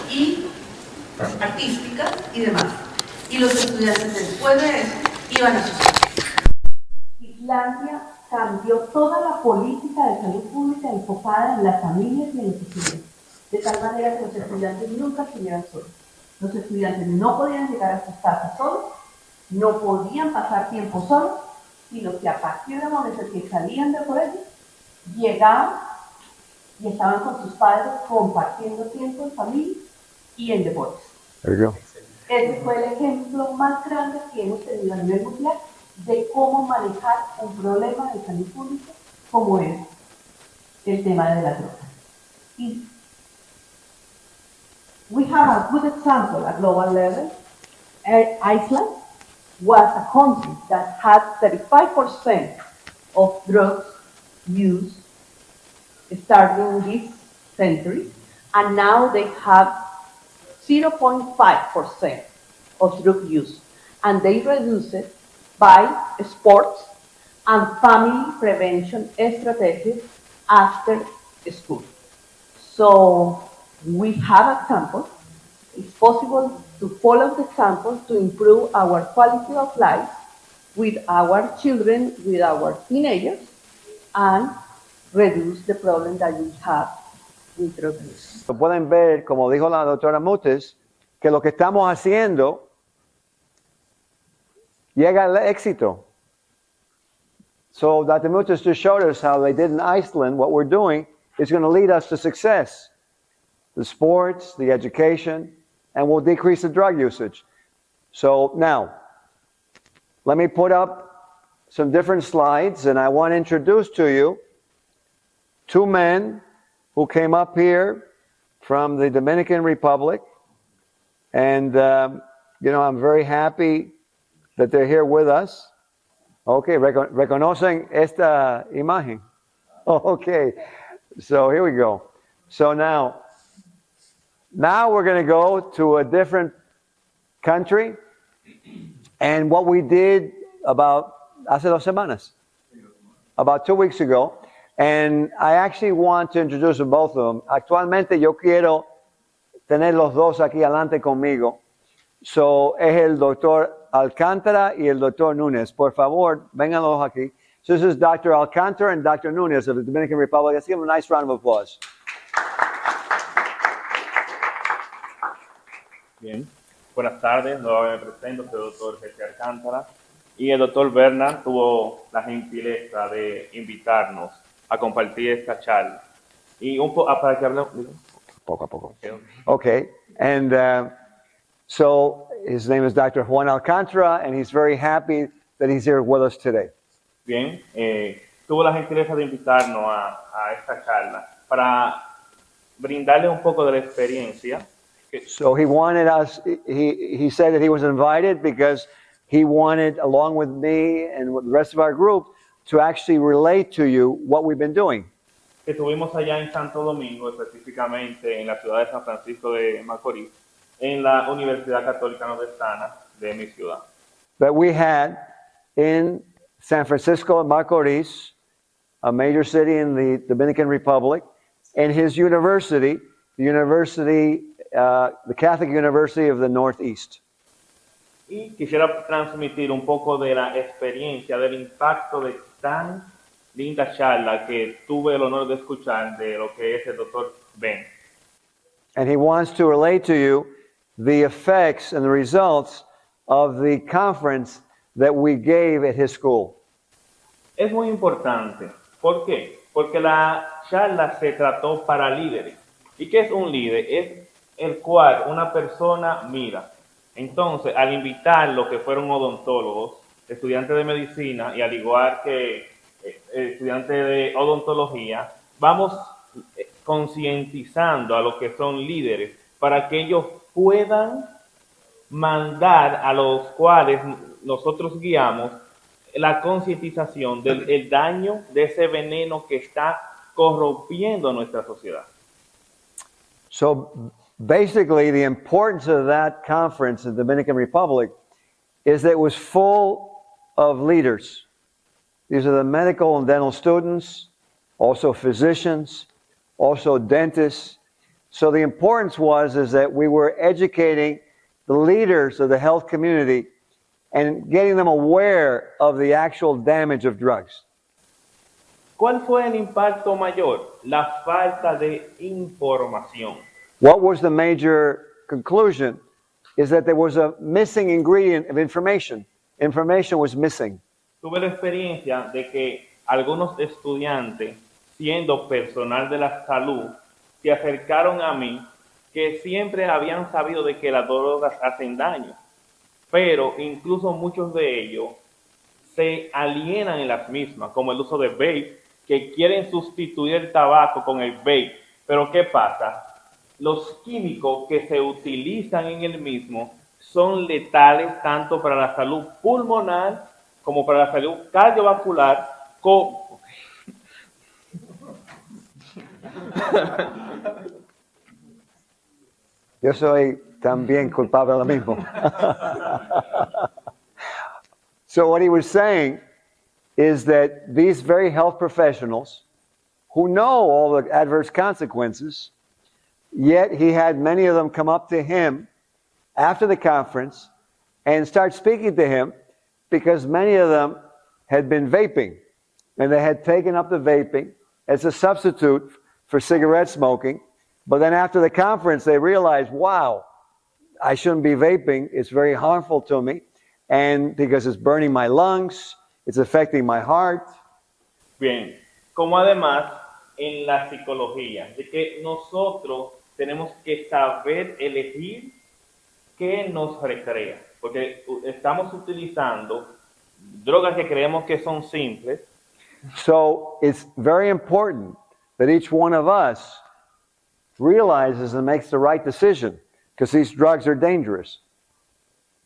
y artísticas y demás. Y los estudiantes después de eso iban a sus casas. Islandia cambió toda la política de salud pública enfocada en las familias y en los estudiantes, de tal manera que los estudiantes nunca estuvieran solos. Los estudiantes no podían llegar a sus casas solos, no podían pasar tiempo solos, sino que a partir del momento en que salían del colegio, llegaban y estaban con sus padres compartiendo tiempo en familia y en deportes. Ese fue el ejemplo más grande que hemos tenido a nivel mundial de cómo manejar un problema de salud pública como es el tema de la droga. Y we have a good example at global level. Iceland was a country that had 35% of drugs use starting this century, and now they have 0.5% of drug use, and they reduce it by sports and family prevention strategies after school. So we have examples. It's possible to follow the example to improve our quality of life with our children, with our teenagers, and reduce the problem that we have with drug use. Pueden ver, como dijo la doctora Mutes, que lo que estamos haciendo llega al éxito. So Dr. Mutes just showed us how they did in Iceland. What we're doing is going to lead us to success. The sports, the education, and we'll decrease the drug usage. So now, let me put up some different slides, and I want to introduce to you two men who came up here from the Dominican Republic. And, I'm very happy that they're here with us. Okay, ¿reconocen esta imagen? Okay, so here we go. So now we're going to go to a different country. And what we did hace 2 semanas, about 2 weeks ago, and I actually want to introduce both of them. Actualmente yo quiero tener los dos aquí adelante conmigo. So, es el doctor Alcántara y el doctor Núñez. Por favor, vengan los dos aquí. So this is Dr. Alcántara and Dr. Núñez of the Dominican Republic. Let's give them a nice round of applause. Bien, buenas tardes, nuevamente me presento, soy el doctor Jacob Alcántara y el doctor Bernard tuvo la gentileza de invitarnos a compartir esta charla. Y para que hablemos... Poco a poco. Okay, and so his name is Dr. Juan Alcántara, and he's very happy that he's here with us today. Bien, tuvo la gentileza de invitarnos a esta charla para brindarle un poco de la experiencia. So he wanted us, he said that he was invited because he wanted, along with me and with the rest of our group, to actually relate to you what we've been doing. Estuvimos allá en Santo Domingo, específicamente en la ciudad de San Francisco de Macorís, en la Universidad Católica Nordestana de mi ciudad. That we had in San Francisco de Macorís, a major city in the Dominican Republic, and his university, the Catholic University of the Northeast. Y quisiera transmitir un poco de la experiencia, del impacto de tan linda charla que tuve el honor de escuchar de lo que es el Dr. Ben. And he wants to relate to you the effects and the results of the conference that we gave at his school. Es muy importante. ¿Por qué? Porque la charla se trató para líderes. ¿Y qué es un líder? Es el cual una persona mira. Entonces, al invitar lo que fueron odontólogos, estudiantes de medicina y al igual que estudiantes de odontología, vamos concientizando a los que son líderes para que ellos puedan mandar a los cuales nosotros guiamos la concientización del daño de ese veneno que está corrompiendo nuestra sociedad. So basically, the importance of that conference in the Dominican Republic is that it was full of leaders. These are the medical and dental students, also physicians, also dentists. So the importance is that we were educating the leaders of the health community and getting them aware of the actual damage of drugs. ¿Cuál fue el impacto mayor? La falta de información. What was the major conclusion? Is that there was a missing ingredient of information. Information was missing. Tuve la experiencia de que algunos estudiantes, siendo personal de la salud, se acercaron a mí que siempre habían sabido de que las drogas hacen daño, pero incluso muchos de ellos se alienan en las mismas, como el uso de vape, que quieren sustituir el tabaco con el vape. Pero ¿qué pasa? Los químicos que se utilizan en el mismo son letales tanto para la salud pulmonar como para la salud cardiovascular. Yo soy también culpable de lo mismo. So what he was saying is that these very health professionals who know all the adverse consequences, yet he had many of them come up to him after the conference and start speaking to him because many of them had been vaping and they had taken up the vaping as a substitute for cigarette smoking. But then after the conference, they realized, wow, I shouldn't be vaping. It's very harmful to me. And because it's burning my lungs, it's affecting my heart. Bien, como además en la psicología, de que nosotros tenemos que saber elegir qué nos recrea, porque estamos utilizando drogas que creemos que son simples. So it's very important that each one of us realizes and makes the right decision, because these drugs are dangerous.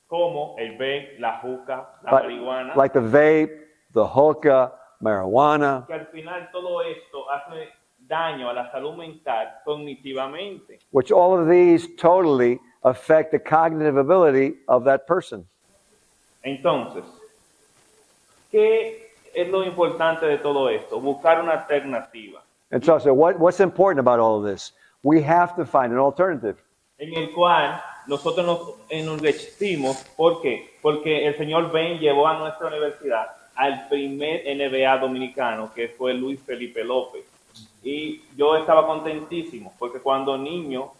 Como el vape, la juca, la marihuana. Like the vape, the hookah, marijuana. Que al final todo esto hace daño a la salud mental cognitivamente. Which all of these totally affect the cognitive ability of that person. Entonces, ¿qué es lo importante de todo esto? Buscar una alternativa. And so what's important about all of this? We have to find an alternative. En el cual nosotros nos enorgullecimos. ¿Por qué? Porque el señor Ben llevó a nuestra universidad al primer NBA dominicano, que fue Luis Felipe López. Y yo estaba contentísimo, porque cuando niño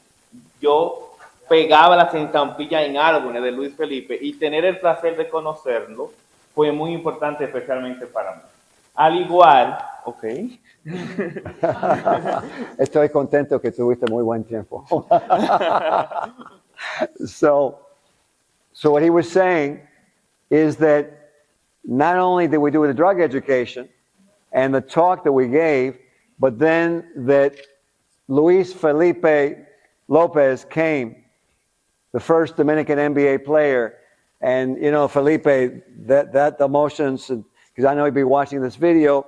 yo pegaba las estampillas en árboles de Luis Felipe y tener el placer de conocerlo fue muy importante, especialmente para mí. Al igual, ok. Estoy contento que tuviste muy buen tiempo. So what he was saying is that not only did we do the drug education and the talk that we gave, but then that Luis Felipe Lopez came, the first Dominican NBA player. And, you know, Felipe, that emotions, because I know he'd be watching this video,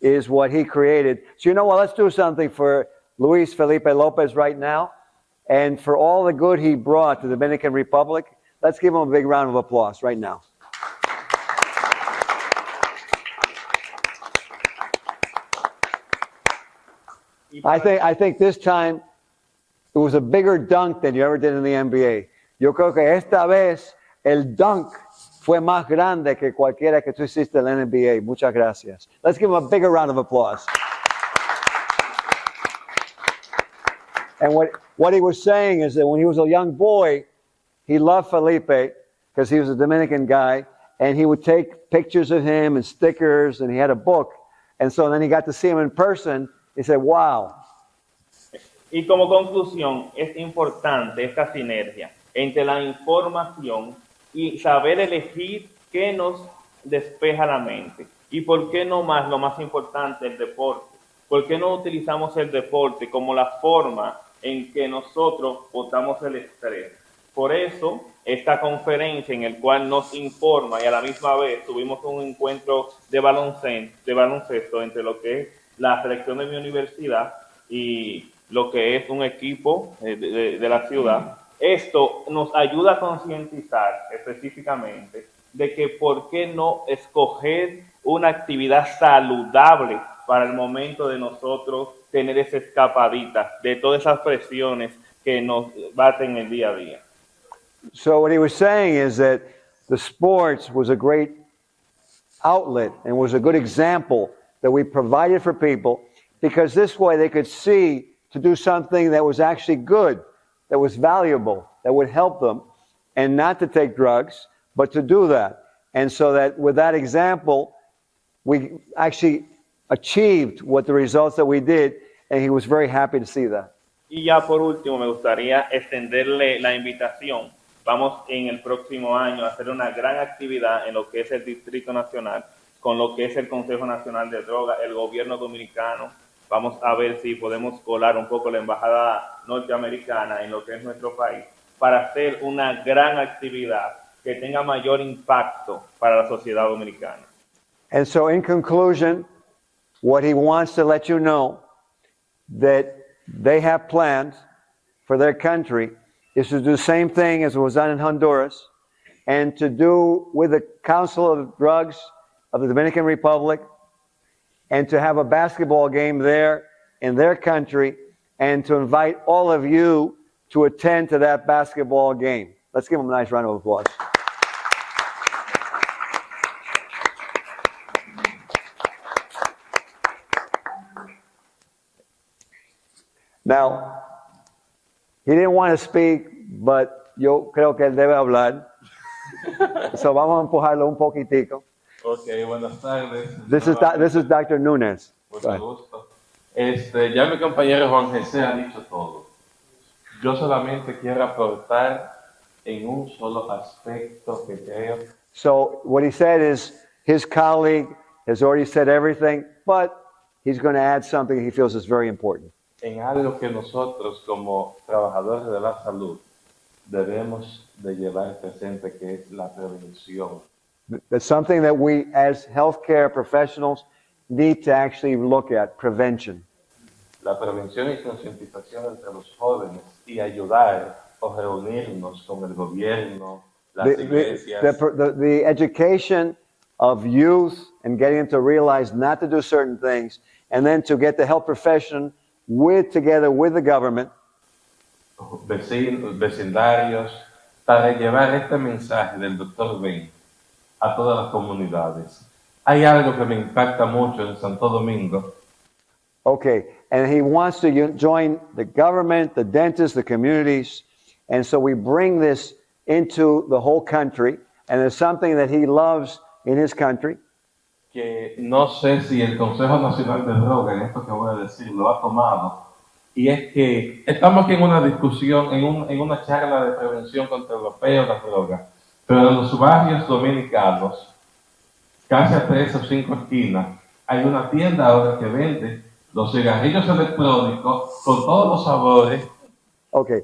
is what he created. So you know what, let's do something for Luis Felipe Lopez right now. And for all the good he brought to the Dominican Republic, let's give him a big round of applause right now. I think this time it was a bigger dunk than you ever did in the NBA. Yo creo que esta vez el dunk fue más grande que cualquiera que tú hiciste en la NBA. Muchas gracias. Let's give him a bigger round of applause. And what he was saying is that when he was a young boy, he loved Felipe because he was a Dominican guy, and he would take pictures of him and stickers, and he had a book. And so then he got to see him in person. He said, wow. Y como conclusión, es importante esta sinergia entre la información y saber elegir qué nos despeja la mente. Y por qué no más, lo más importante, el deporte. ¿Por qué no utilizamos el deporte como la forma en que nosotros botamos el estrés? Por eso, esta conferencia en el cual nos informa y a la misma vez tuvimos un encuentro de baloncesto entre lo que es la selección de mi universidad y lo que es un equipo de la ciudad. Esto nos ayuda a concientizar específicamente de que por qué no escoger una actividad saludable para el momento de nosotros tener esa escapadita de todas esas presiones que nos baten el día a día. So what he was saying is that the sports was a great outlet and was a good example that we provided for people, because this way they could see to do something that was actually good, that was valuable, that would help them, and not to take drugs, but to do that. And so that with that example, we actually achieved what the results that we did, and he was very happy to see that. Y ya por último me gustaría extenderle la invitación. Vamos en el próximo año a hacer una gran actividad en lo que es el Distrito Nacional, con lo que es el Consejo Nacional de Drogas, el gobierno dominicano. Vamos a ver si podemos colar un poco la embajada norteamericana en lo que es nuestro país, para hacer una gran actividad que tenga mayor impacto para la sociedad dominicana. And so in conclusion, what he wants to let you know that they have plans for their country is to do the same thing as was done in Honduras, and to do with the Council of Drugs of the Dominican Republic, and to have a basketball game there in their country, and to invite all of you to attend to that basketball game. Let's give them a nice round of applause. Now, he didn't want to speak, but yo creo que él debe hablar. So vamos a empujarlo un poquitico. Ok, buenas tardes. This is Dr. Nunes. Mucho gusto. Ya mi compañero Juan José ha dicho todo. Yo solamente quiero aportar en un solo aspecto que creo. So what he said is his colleague has already said everything, but he's going to add something he feels is very important. En algo que nosotros como trabajadores de la salud debemos de llevar presente, que es la prevención. That's something that we as healthcare professionals need to actually look at, prevention. La prevención y concientización entre los jóvenes y ayudar o reunirnos con el gobierno, las iglesias. The education of youth and getting them to realize not to do certain things, and then to get the health profession together with the government. Vecindarios, para llevar este mensaje del Dr. Ben a todas las comunidades. Hay algo que me impacta mucho en Santo Domingo. Okay, and he wants to join the government, the dentists, the communities, and so we bring this into the whole country, and it's something that he loves in his country. Que no sé si el Consejo Nacional de Drogas, en esto que voy a decir, lo ha tomado, y es que estamos aquí en una discusión, en una charla de prevención contra el feo de las drogas, pero en los barrios dominicanos, casi a 3 o 5 esquinas, hay una tienda ahora que vende los cigarrillos electrónicos con todos los sabores. Okay,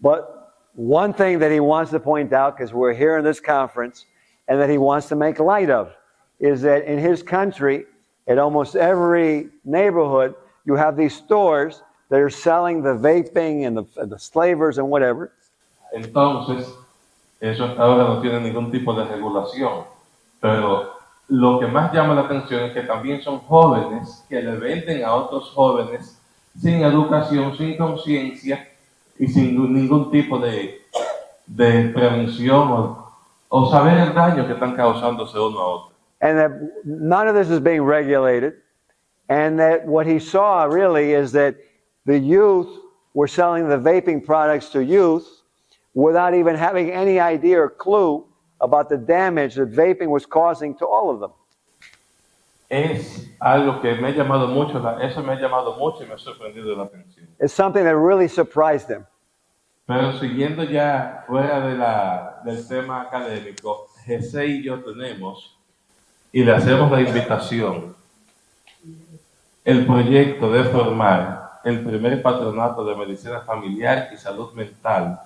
but one thing that he wants to point out, because we're here in this conference, and that he wants to make light of, is that in his country, in almost every neighborhood, you have these stores that are selling the vaping and the slavers and whatever. Entonces, eso hasta ahora no tiene ningún tipo de regulación, pero lo que más llama la atención es que también son jóvenes que le venden a otros jóvenes sin educación, sin conciencia y sin ningún tipo de prevención o saber el daño que están causándose uno a otro. And that none of this is being regulated. And that what he saw really is that the youth were selling the vaping products to youth without even having any idea or clue about the damage that vaping was causing to all of them. Es algo que me ha llamado mucho, eso me ha llamado mucho y me ha sorprendido la atención. It's something that really surprised him. Pero siguiendo ya fuera del tema académico, José y yo tenemos, y le hacemos la invitación, el proyecto de formar el primer patronato de medicina familiar y salud mental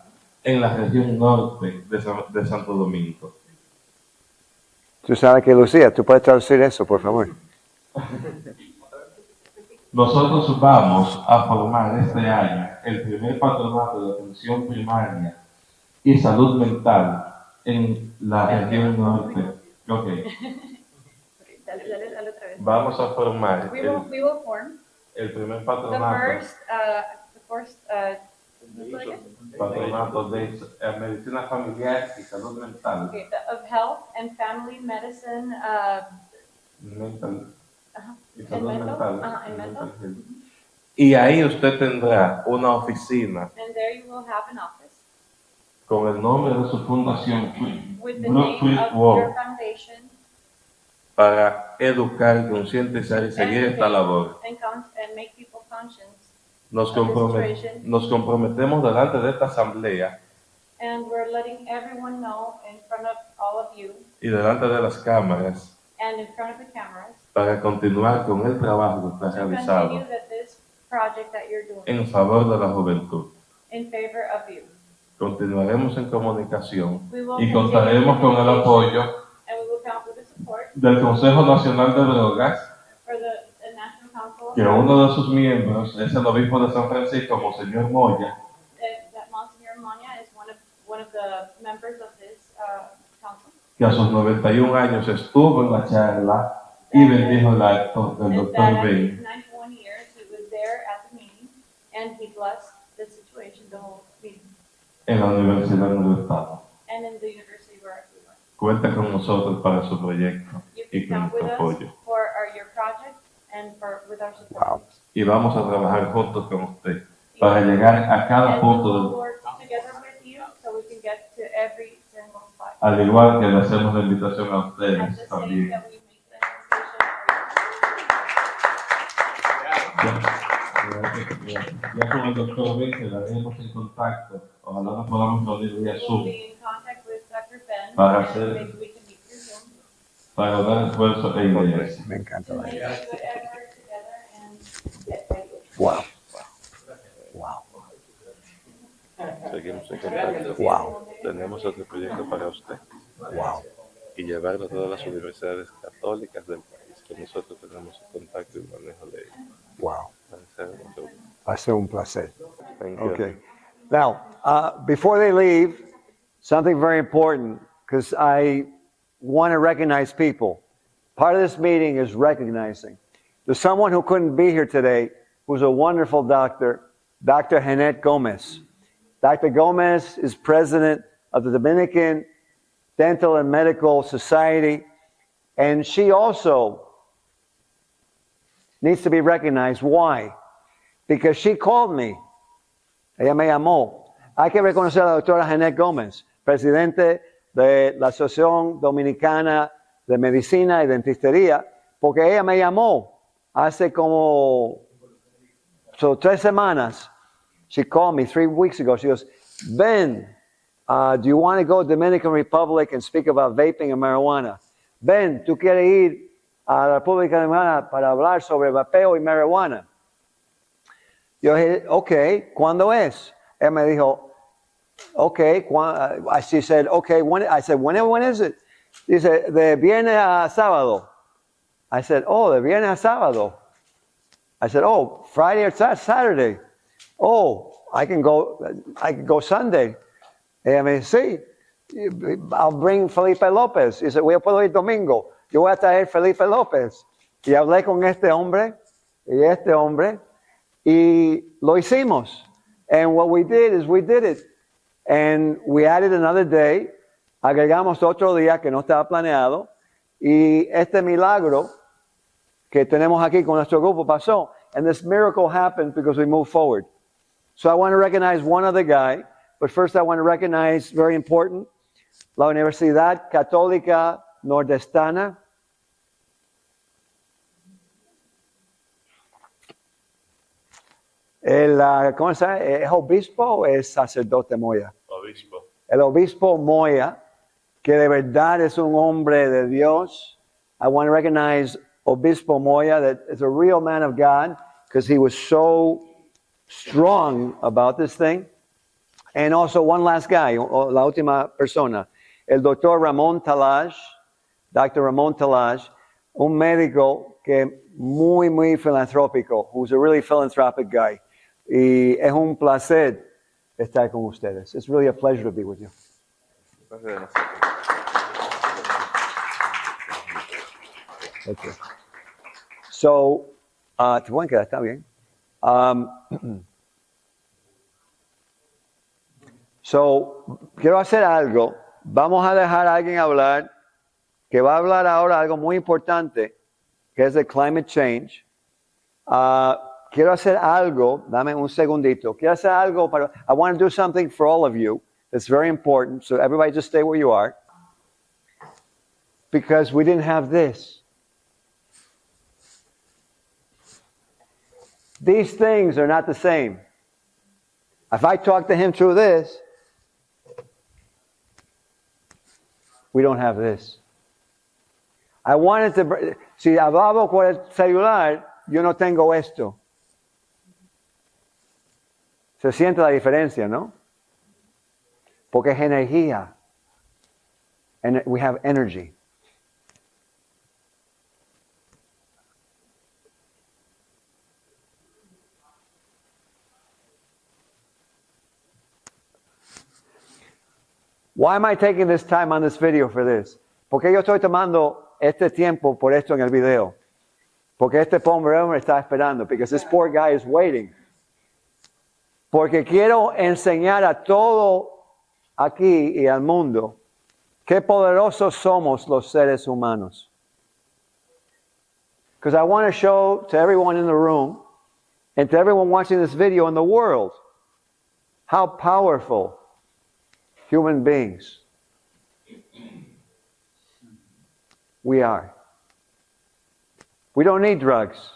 en la región norte de Santo Domingo. Tú sabes que, Lucía, tú puedes traducir eso, por favor. Nosotros vamos a formar este año el primer patronato de atención primaria y salud mental en la región norte. Okay. Dale otra vez. Vamos a formar We will form el primer the patronato. first Patronato de medicina familiar y salud mental. okay, of health and family medicine Mental. Y and salud mental. and mental. Y ahí usted tendrá una oficina And there you will have an office con el nombre de su fundación, with the Blue name Fruit of World, your foundation para educar, concientizar y seguir esta labor. and make people conscious. Nos comprometemos delante de esta asamblea And we're letting everyone know in front of all of you y delante de las cámaras and in front of the cameras para continuar con el trabajo que está to realizado continue this project that you're doing en favor de la juventud. in favor of you. Continuaremos en comunicación We will y continue contaremos con el apoyo And we will count with the support del Consejo Nacional de Drogas, for the National Council que uno de sus miembros es el obispo de San Francisco, Monseñor Moya, that Monsignor Moya is one of the members of this council. que a sus 91 años estuvo en la charla y bendijo el acto del And Dr. that at Bey his 91 years, he was there at the meeting and he blessed the situation, the whole meeting, en la Universidad del Estado. and in the university where we were. Cuenta con nosotros para su proyecto y You con can count with nuestro us apoyo. for your project and with our support. Y vamos a trabajar juntos con usted para llegar a cada And we punto, will work together with you so we can get to every single spot. al igual que le hacemos la invitación a At ustedes the same también. that we make the invitation Ya con el doctor Ben quedaremos en contacto. Ojalá nos podamos reunir vía for you. Zoom We'll be in contact with Dr. Ben Para and hacer- maybe we can meet through Zoom para dar esfuerzo e ideas. Me encanta to la make idea. a good effort together and get ready. Wow. Wow. Seguimos en contacto. Wow. Tenemos otro proyecto para usted Wow. y llevarlo a todas las universidades católicas del país, que nosotros tenemos contacto y manejo de ello. Wow. Va a ser un Va a placer. ser un placer. Thank you. Okay. Now, before they leave, something very important, because I want to recognize people. Part of this meeting is recognizing. There's someone who couldn't be here today who's a wonderful doctor, Dr. Jeanette Gomez. Dr. Gomez is president of the Dominican Dental and Medical Society, and she also needs to be recognized. Why? Because she called me. Ella me llamó. Hay que reconocer a la doctora Jeanette Gómez, presidente de la Asociación Dominicana de Medicina y Dentistería, porque ella me llamó hace como 3 semanas. She called me 3 weeks ago. She goes, Ben, do you want to go to Dominican Republic and speak about vaping and marijuana? Ben, ¿tú quieres ir a la República Dominicana para hablar sobre vapeo y marihuana? Yo dije, ok, ¿cuándo es? Él me dijo, ok, she said, okay, when? I said, when is it? Dice, de viernes a sábado. I said, oh, de viernes a sábado. I said, oh, Friday or Saturday. Oh, I can go Sunday. Ella me dice, sí, I'll bring Felipe López. Dice, yo puedo ir domingo. Yo voy a traer Felipe López. Y hablé con este hombre y este hombre y lo hicimos. And what we did is we did it. And we added another day agregamos otro día que no estaba planeado y este milagro que tenemos aquí con nuestro grupo pasó. And this miracle happened because we moved forward. So I want to recognize one other guy, but first I want to recognize, very important, la Universidad Católica Nordestana. ¿Cómo se llama? ¿Es obispo o es sacerdote Moya? Obispo. El obispo Moya, que de verdad es un hombre de Dios. I want to recognize Obispo Moya, that is a real man of God, because he was so strong about this thing. And also one last guy, la última persona, el doctor Ramón Talaj, Dr. Ramón Talaj, un médico que muy filantrópico, who's a really philanthropic guy. Y es un placer estar con ustedes. It's really a pleasure to be with you. Okay. So, te pueden quedar, está bien. So, quiero hacer algo. Vamos a dejar a alguien hablar, que va a hablar ahora algo muy importante, que es el climate change. Quiero hacer algo, dame un segundito. Quiero hacer algo para, I want to do something for all of you that's very important. So everybody just stay where you are. Because we didn't have this. These things are not the same. If I talk to him through this, we don't have this. I wanted to, si hablaba con el celular, yo no tengo esto. Se siente la diferencia, ¿no? Porque es energía. And we have energy. Why am I taking this time on this video for this? Porque yo estoy tomando este tiempo por esto en el video. Porque este pobre hombre está esperando. Because this poor guy is waiting. Porque quiero enseñar a todo aquí y al mundo qué poderosos somos los seres humanos. Because I want to show to everyone in the room and to everyone watching this video in the world how powerful human beings we are. We don't need drugs.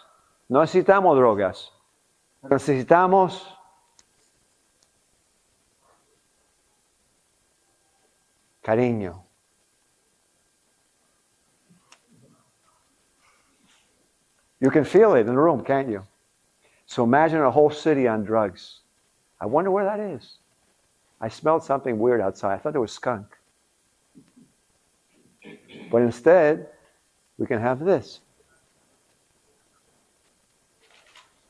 No necesitamos drogas. Necesitamos cariño. You can feel it in the room, can't you? So imagine a whole city on drugs. I wonder where that is. I smelled something weird outside. I thought there was skunk. But instead, we can have this.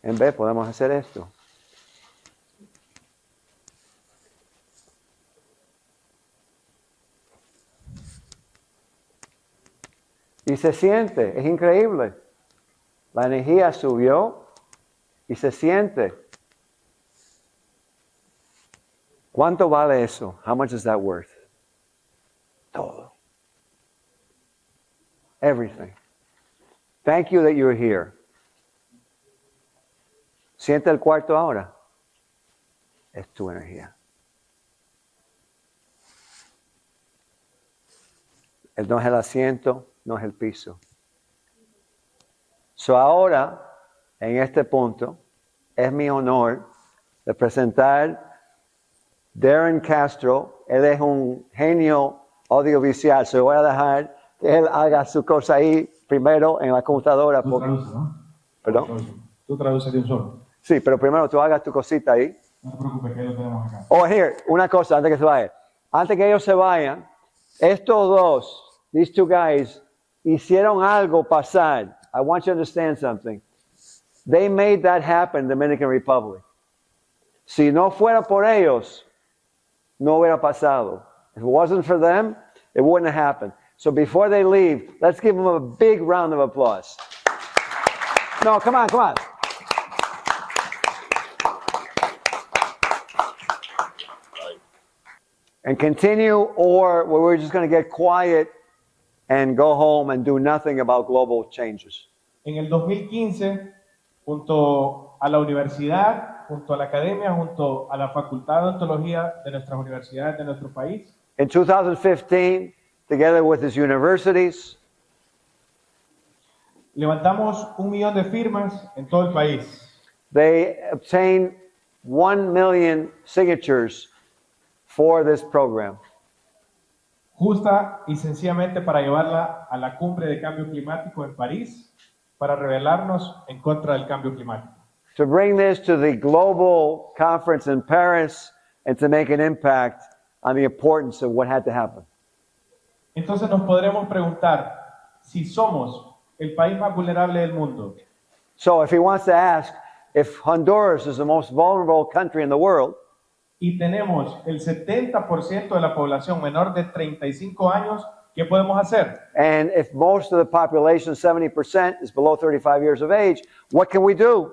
En vez podemos hacer esto. Y se siente, es increíble. La energía subió y se siente. ¿Cuánto vale eso? How much is that worth? Todo. Everything. Thank you that you're here. Siente el cuarto ahora. Es tu energía. No es el asiento, no es el piso. So ahora, en este punto, es mi honor de presentar Darren Castro. Él es un genio audiovisual. So voy a dejar que él haga su cosa ahí primero en la computadora. Tú traduces, ¿no? ¿Perdón? Tú traduces de un solo. Sí, pero primero tú hagas tu cosita ahí. No te preocupes, que lo tenemos acá. Oh, here, una cosa antes que se vayan. Antes que ellos se vayan, estos dos, these two guys, hicieron algo pasar. I want you to understand something. They made that happen in the Dominican Republic. Si no fuera por ellos, no hubiera pasado. If it wasn't for them, it wouldn't have happened. So before they leave, let's give them a big round of applause. No, come on, come on. and continue, or where we're just going to get quiet and go home and do nothing about global changes? En el 2015, junto a la universidad, junto a la academia, junto a la facultad de odontología de nuestras universidades de nuestro país, In 2015, together with his universities, levantamos 1 millón de firmas en todo el país. they obtained 1 million signatures for this program. Justa y sencillamente para llevarla a la cumbre de cambio climático en París, para rebelarnos en contra del cambio climático. To bring this to the global conference in Paris and to make an impact on the importance of what had to happen. Entonces nos podremos preguntar si somos el país más vulnerable del mundo. So if he wants to ask if Honduras is the most vulnerable country in the world, Y tenemos el 70% de la población menor de 35 años, ¿qué podemos hacer? and if most of the population, 70%, is below 35 years of age, what can we do?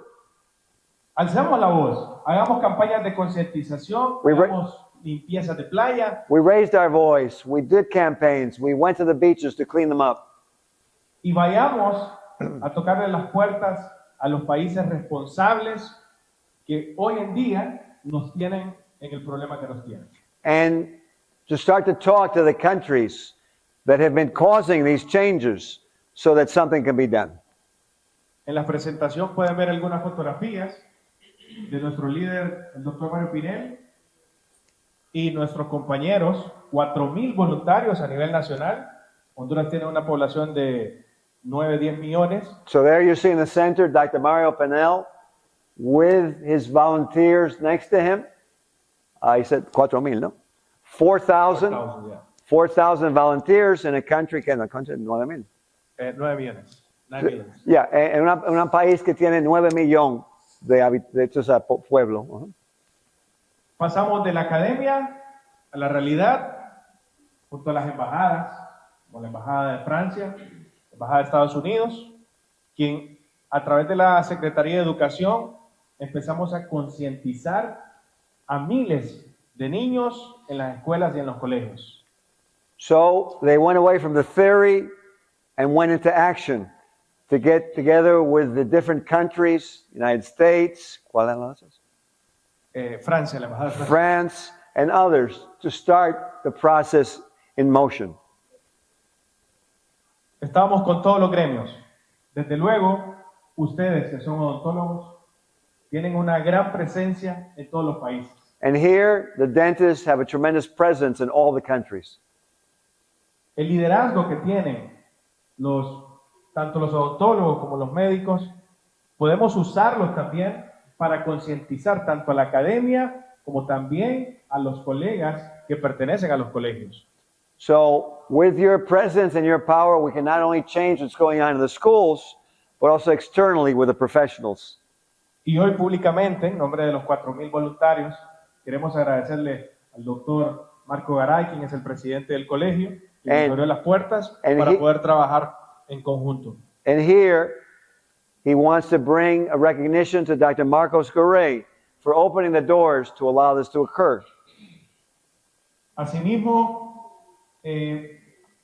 Alcemos la voz, hagamos campañas de concientización, hagamos limpiezas de playa We raised our voice, we did campaigns, we went to the beaches to clean them up. y vayamos a tocarle las puertas a los países responsables que hoy en día nos tienen en el problema que nos tienen. And to start to talk to the countries that have been causing these changes so that something can be done. En la presentación pueden ver algunas fotografías de nuestro líder, el doctor Mario Pinel, y nuestros compañeros, 4,000 voluntarios a nivel nacional. Honduras tiene una población de 9-10 millones. So there you see in the center, Dr. Mario Pinel with his volunteers next to him. He said 4,000, no? 4,000. 4,000, yeah. 4,000 volunteers in a country que no, 9,000. 9 millones. 9 millones. Yeah, en un país que tiene 9 millones de pueblo. Uh-huh. Pasamos de la academia a la realidad, junto a las embajadas, como la embajada de Francia, la embajada de Estados Unidos, quien a través de la Secretaría de Educación empezamos a concientizar a miles de niños en las escuelas y en los colegios. So they went away from the theory and went into action to get together with the different countries, United States, ¿cuáles son las? Francia, la embajada de Francia. France, and others to start the process in motion. Estábamos con todos los gremios. Desde luego, ustedes que son odontólogos tienen una gran presencia en todos los países. And here, the dentists have a tremendous presence in all the countries. El liderazgo que tienen tanto los odontólogos como los médicos, podemos usarlos también para concientizar tanto a la academia como también a los colegas que pertenecen a los colegios. So, with your presence and your power, we can not only change what's going on in the schools, but also externally with the professionals. Y hoy públicamente, en nombre de los 4,000 voluntarios, queremos agradecerle al doctor Marco Garay, quien es el presidente del colegio, que nos abrió las puertas para poder trabajar en conjunto. And here, he wants to bring a recognition to Dr. Marcos Garay for opening the doors to allow this to occur. Asimismo,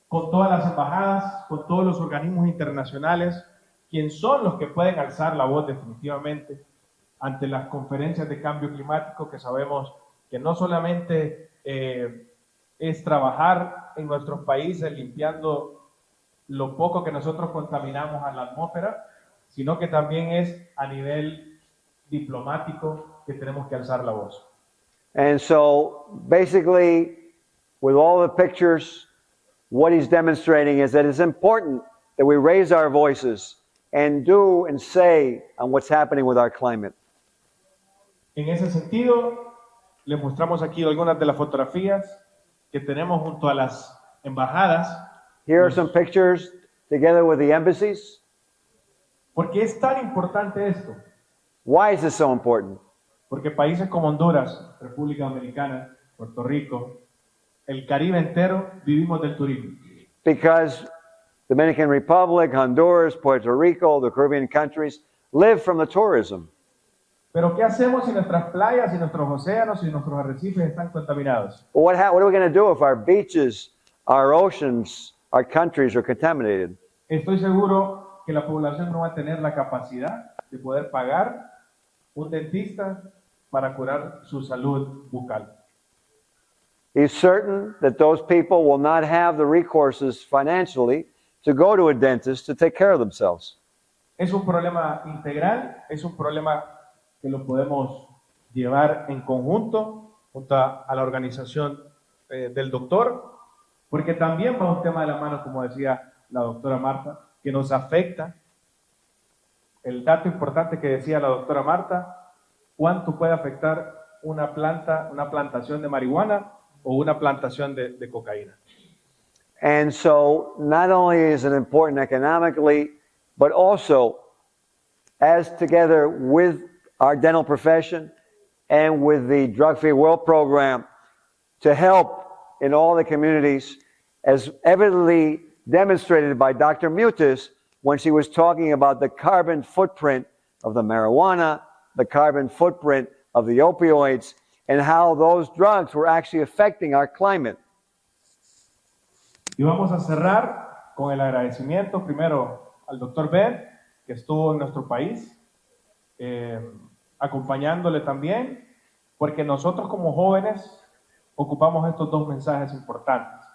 con todas las embajadas, con todos los organismos internacionales, quienes son los que pueden alzar la voz definitivamente ante las conferencias de cambio climático, que sabemos que no solamente es trabajar en nuestros países limpiando lo poco que nosotros contaminamos a la atmósfera, sino que también es a nivel diplomático que tenemos que alzar la voz. And so, basically, with all the pictures, what he's demonstrating is that it's important that we raise our voices and do and say on what's happening with our climate. En ese sentido, les mostramos aquí algunas de las fotografías que tenemos junto a las embajadas. Here are some pictures together with the embassies. ¿Por qué es tan importante esto? Why is this so important? Porque países como Honduras, República Dominicana, Puerto Rico, el Caribe entero, vivimos del turismo. Because Dominican Republic, Honduras, Puerto Rico, the Caribbean countries live from the tourism. Pero ¿qué hacemos si nuestras playas, si nuestros océanos, si nuestros arrecifes están contaminados? What are we going to do if our beaches, our oceans, our countries are contaminated? Estoy seguro que la población no va a tener la capacidad de poder pagar un dentista para curar su salud bucal. He's certain that those people will not have the recourses financially to go to a dentist to take care of themselves. Es un problema integral, es un problema que lo podemos llevar en conjunto junto a la organización del doctor, porque también va un tema de la mano, como decía la doctora Marta, que nos afecta. El dato importante que decía la doctora Marta, ¿cuánto puede afectar una plantación de marihuana o una plantación de cocaína? And so not only is it important economically, but also as together with our dental profession and with the Drug Free World program to help in all the communities, as evidently demonstrated by Dr. Mutis when she was talking about the carbon footprint of the marijuana, the carbon footprint of the opioids, and how those drugs were actually affecting our climate. Y vamos a cerrar con el agradecimiento primero al doctor Ben, que estuvo en nuestro país, acompañándole también, porque nosotros como jóvenes ocupamos estos dos mensajes importantes: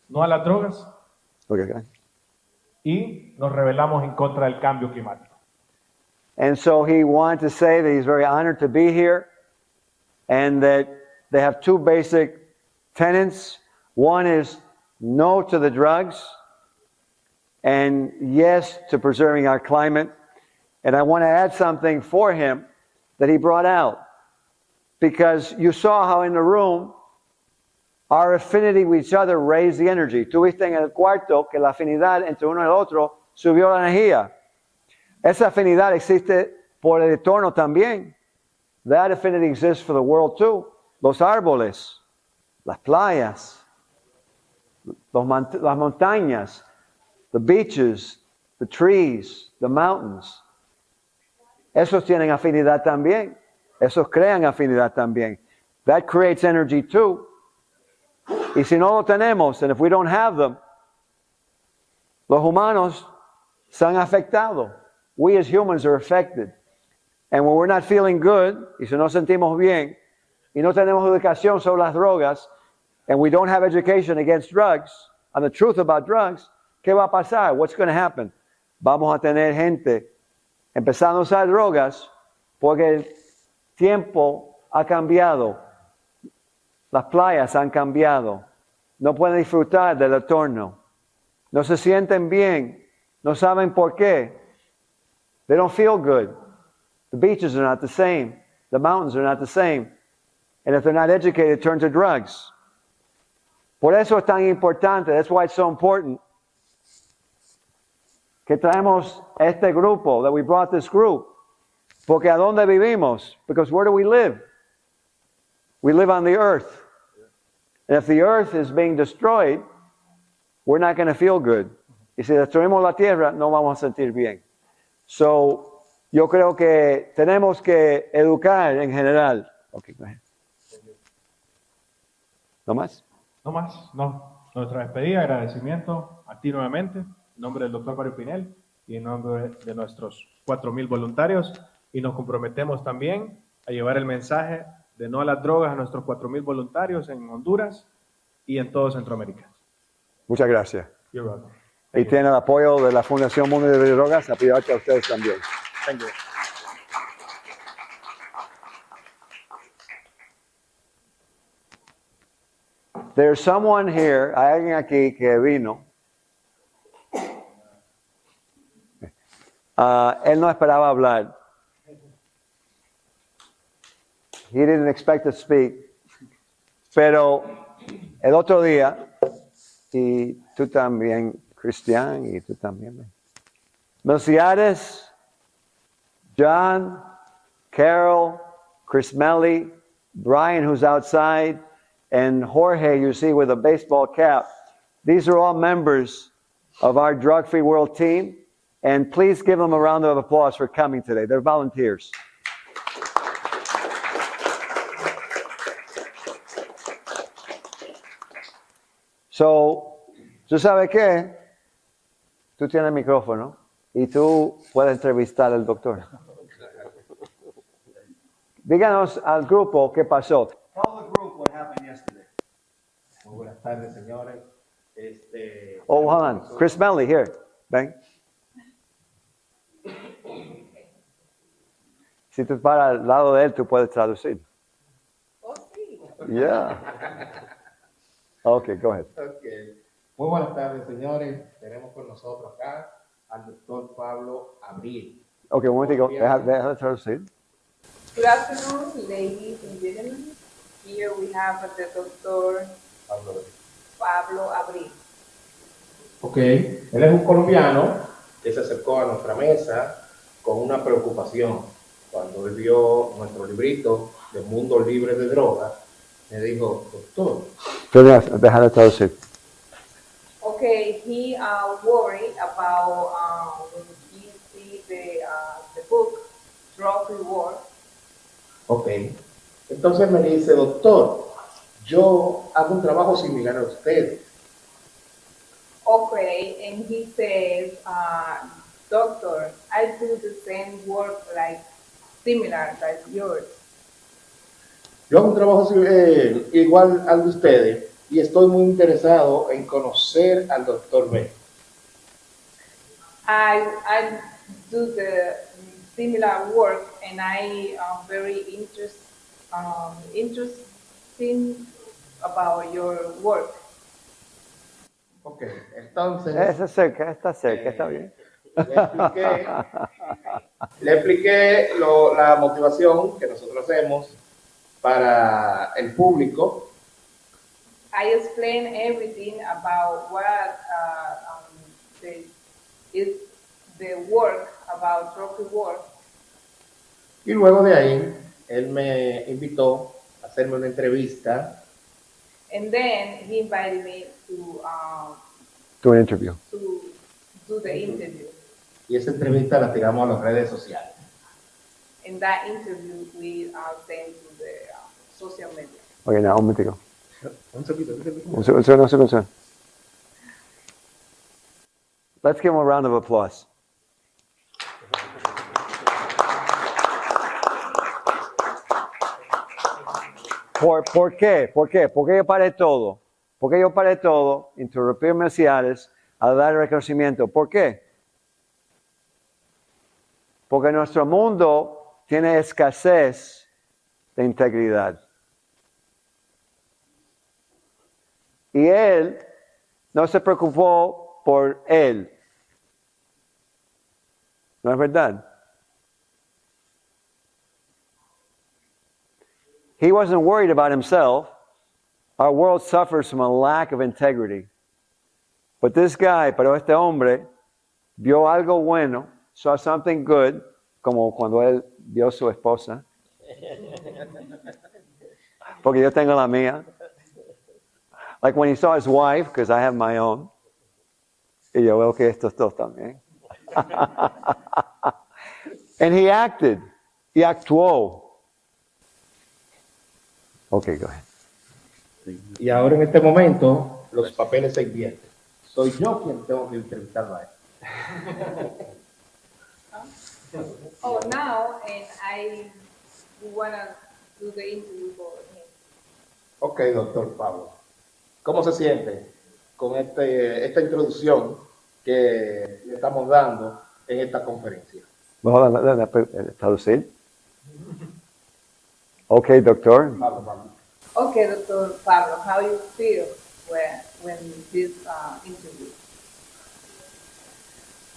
no a las drogas y nos rebelamos en contra del cambio climático. And so he wanted to say that he's very honored to be here and that they have two basic tenets. One is no to the drugs and yes to preserving our climate. And I want to add something for him that he brought out, because you saw how in the room our affinity with each other raised the energy. Tú viste en el cuarto que la afinidad entre uno y el otro subió la energía. Esa afinidad existe por el entorno también. That affinity exists for the world too. Los árboles, las playas, las montañas, the beaches, the trees, the mountains. Esos tienen afinidad también. Esos crean afinidad también. That creates energy too. Y si no lo tenemos, and if we don't have them, los humanos se han afectado. We as humans are affected. And when we're not feeling good, y si no sentimos bien, y no tenemos educación sobre las drogas, and we don't have education against drugs, and the truth about drugs, ¿qué va a pasar? What's going to happen? Vamos a tener gente empezando a usar drogas porque el tiempo ha cambiado. Las playas han cambiado. No pueden disfrutar del entorno. No se sienten bien. No saben por qué. They don't feel good. The beaches are not the same. The mountains are not the same. And if they're not educated, turn to drugs. Por eso es tan importante. That's why it's so important que traemos este grupo, that we brought this group. Porque ¿a dónde vivimos? Because where do we live? We live on the earth. And if the earth is being destroyed, we're not going to feel good. Y si destruimos la tierra, no vamos a sentir bien. So, yo creo que tenemos que educar en general. Okay, go ahead. ¿No más? No más, no. Nuestra despedida, agradecimiento a ti nuevamente, en nombre del doctor Mario Pinel y en nombre de nuestros 4,000 voluntarios, y nos comprometemos también a llevar el mensaje de no a las drogas a nuestros 4,000 voluntarios en Honduras y en todo Centroamérica. Muchas gracias. You're welcome. Y tiene el apoyo de la Fundación Mundial de Drogas, apoyarte a ustedes también. Thank you. There's someone here, hay alguien aquí que vino. Él no esperaba hablar. He didn't expect to speak. Pero el otro día, y tú también, Cristian, y tú también. Melciades, John, Carol, Chris Melly, Brian, who's outside, and Jorge, you see with a baseball cap. These are all members of our Drug Free World team. And please give them a round of applause for coming today. They're volunteers. So, ¿tú sabes qué? Tú tienes el micrófono y tú puedes entrevistar al doctor. Díganos al grupo qué pasó. Tell the group what happened yesterday. Muy buenas tardes, señores. Oh, hold on. Chris Melly, here. Ven. Si tú paras al lado de él, tú puedes traducir. Oh, sí. Yeah. Okay, go ahead. Okay. Muy buenas tardes, señores. Tenemos con nosotros acá al doctor Pablo Abril. Okay, un momentico. Deja traducir. Good afternoon, ladies and gentlemen. Here we have the Dr. Pablo Abril. Ok, él es un colombiano que se acercó a nuestra mesa con una preocupación. Cuando él vio nuestro librito de Mundo Libre de Drogas, me dijo, doctor. Deja de traducir. Okay, he worried about when he see the book Drug Reward. Ok, entonces me dice, doctor, yo hago un trabajo similar a ustedes. Okay, and he says, doctor, I do the same work similar like yours. Yo hago un trabajo igual al de ustedes y estoy muy interesado en conocer al doctor B. I do the similar work and I am very interested about your work. Ok, entonces... Está cerca, está bien. Le expliqué la motivación que nosotros hacemos para el público. I explained everything about what is the work about trophy work. Y luego de ahí, él me invitó a hacerme una entrevista. And then he invited me to Do an interview. to do the interview. Y esa entrevista la tiramos a las redes sociales. In that interview, we sent to the social media. Okay, now, un momentico. Un segundo. Un segundo. Let's give him a round of applause. ¿Por qué? ¿Por qué yo paré todo? ¿Por qué yo paré todo, interrumpí comerciales, a dar reconocimiento? ¿Por qué? Porque nuestro mundo tiene escasez de integridad. Y él no se preocupó por él. ¿No es verdad? He wasn't worried about himself. Our world suffers from a lack of integrity. But this guy, pero este hombre, vio algo bueno, saw something good, como cuando él vio a su esposa. Porque yo tengo la mía. Like when he saw his wife, because I have my own. Y yo veo que estos dos también. And he acted. He actuó. Okay, go ahead. Y ahora en este momento, los papeles se invierten. Soy yo quien tengo que entrevistarlo a él. Oh, now, and I want to do the interview for him. Ok, doctor Pablo. ¿Cómo se siente con esta introducción que le estamos dando en esta conferencia? Bueno, traducir. Okay, doctor. Okay, Dr. Pablo, how you feel when this interview?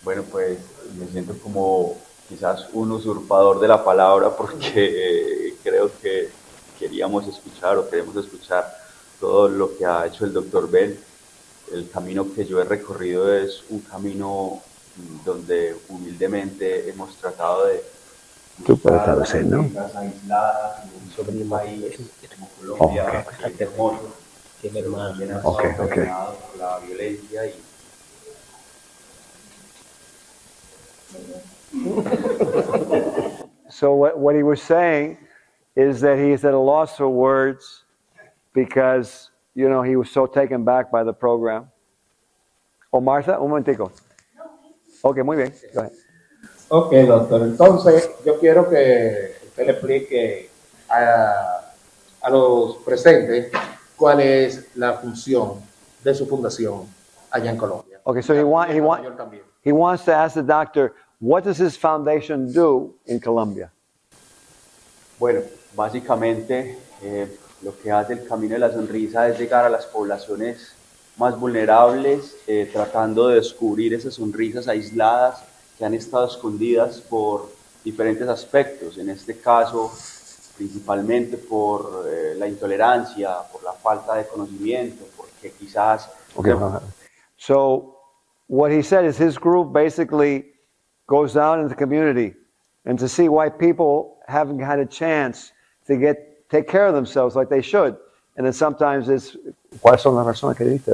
Bueno, pues me siento como quizás un usurpador de la palabra porque creo que queremos escuchar todo lo que ha hecho el doctor Ben. El camino que yo he recorrido es un camino donde humildemente hemos tratado de Tú puedes traducir, ¿no? aisladas sobre un país como Colombia, que es hermoso, que también ha estado permeado por la violencia y So what he was saying is that he's at a loss for words because you know, he was so taken back by the program. O Martha, un momentico. Ok, muy bien. Go ahead. Ok, doctor. Entonces, yo quiero que usted le explique a los presentes cuál es la función de su fundación allá en Colombia. Okay, so he wants to ask the doctor, what does his foundation do in Colombia? Bueno, básicamente lo que hace el Camino de la Sonrisa es llegar a las poblaciones más vulnerables, tratando de descubrir esas sonrisas aisladas que han estado escondidas por diferentes aspectos, en este caso principalmente por la intolerancia, por la falta de conocimiento, porque quizás... Okay. So what he said is his group basically goes out into the community and to see why people haven't had a chance to take care of themselves like they should. And then sometimes it's... ¿Cuáles son las razones que dijiste?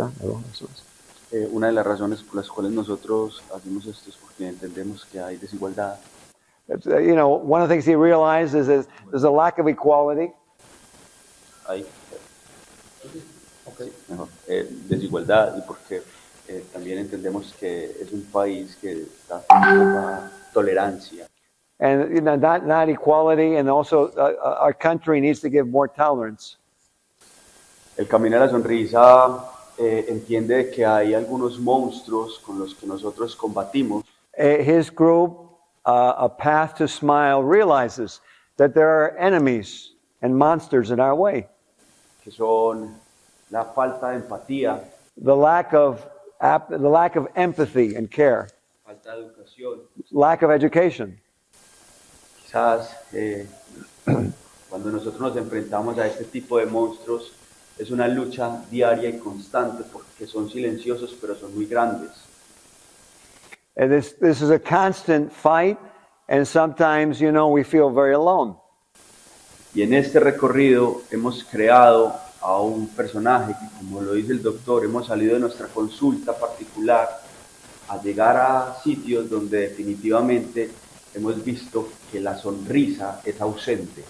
Una de las razones por las cuales nosotros hacemos esto es porque entendemos que hay desigualdad. You know, one of the things he realizes is there's a lack of equality. Hay desigualdad y porque también entendemos que es un país que está con poca tolerancia. And you know, not equality, and also our country needs to give more tolerance. El Camino de la Sonrisa entiende que hay algunos monstruos con los que nosotros combatimos. His group, A Path to Smile, realizes that there are enemies and monsters in our way. Que son la falta de empatía, the lack of empathy and care, falta de educación, lack of education. Quizás cuando nosotros nos enfrentamos a este tipo de monstruos es una lucha diaria y constante porque son silenciosos pero son muy grandes. And this is a constant fight, and sometimes, you know, we feel very alone. Y en este recorrido hemos creado a un personaje que, como lo dice el doctor, hemos salido de nuestra consulta particular a llegar a sitios donde definitivamente hemos visto que la sonrisa es ausente.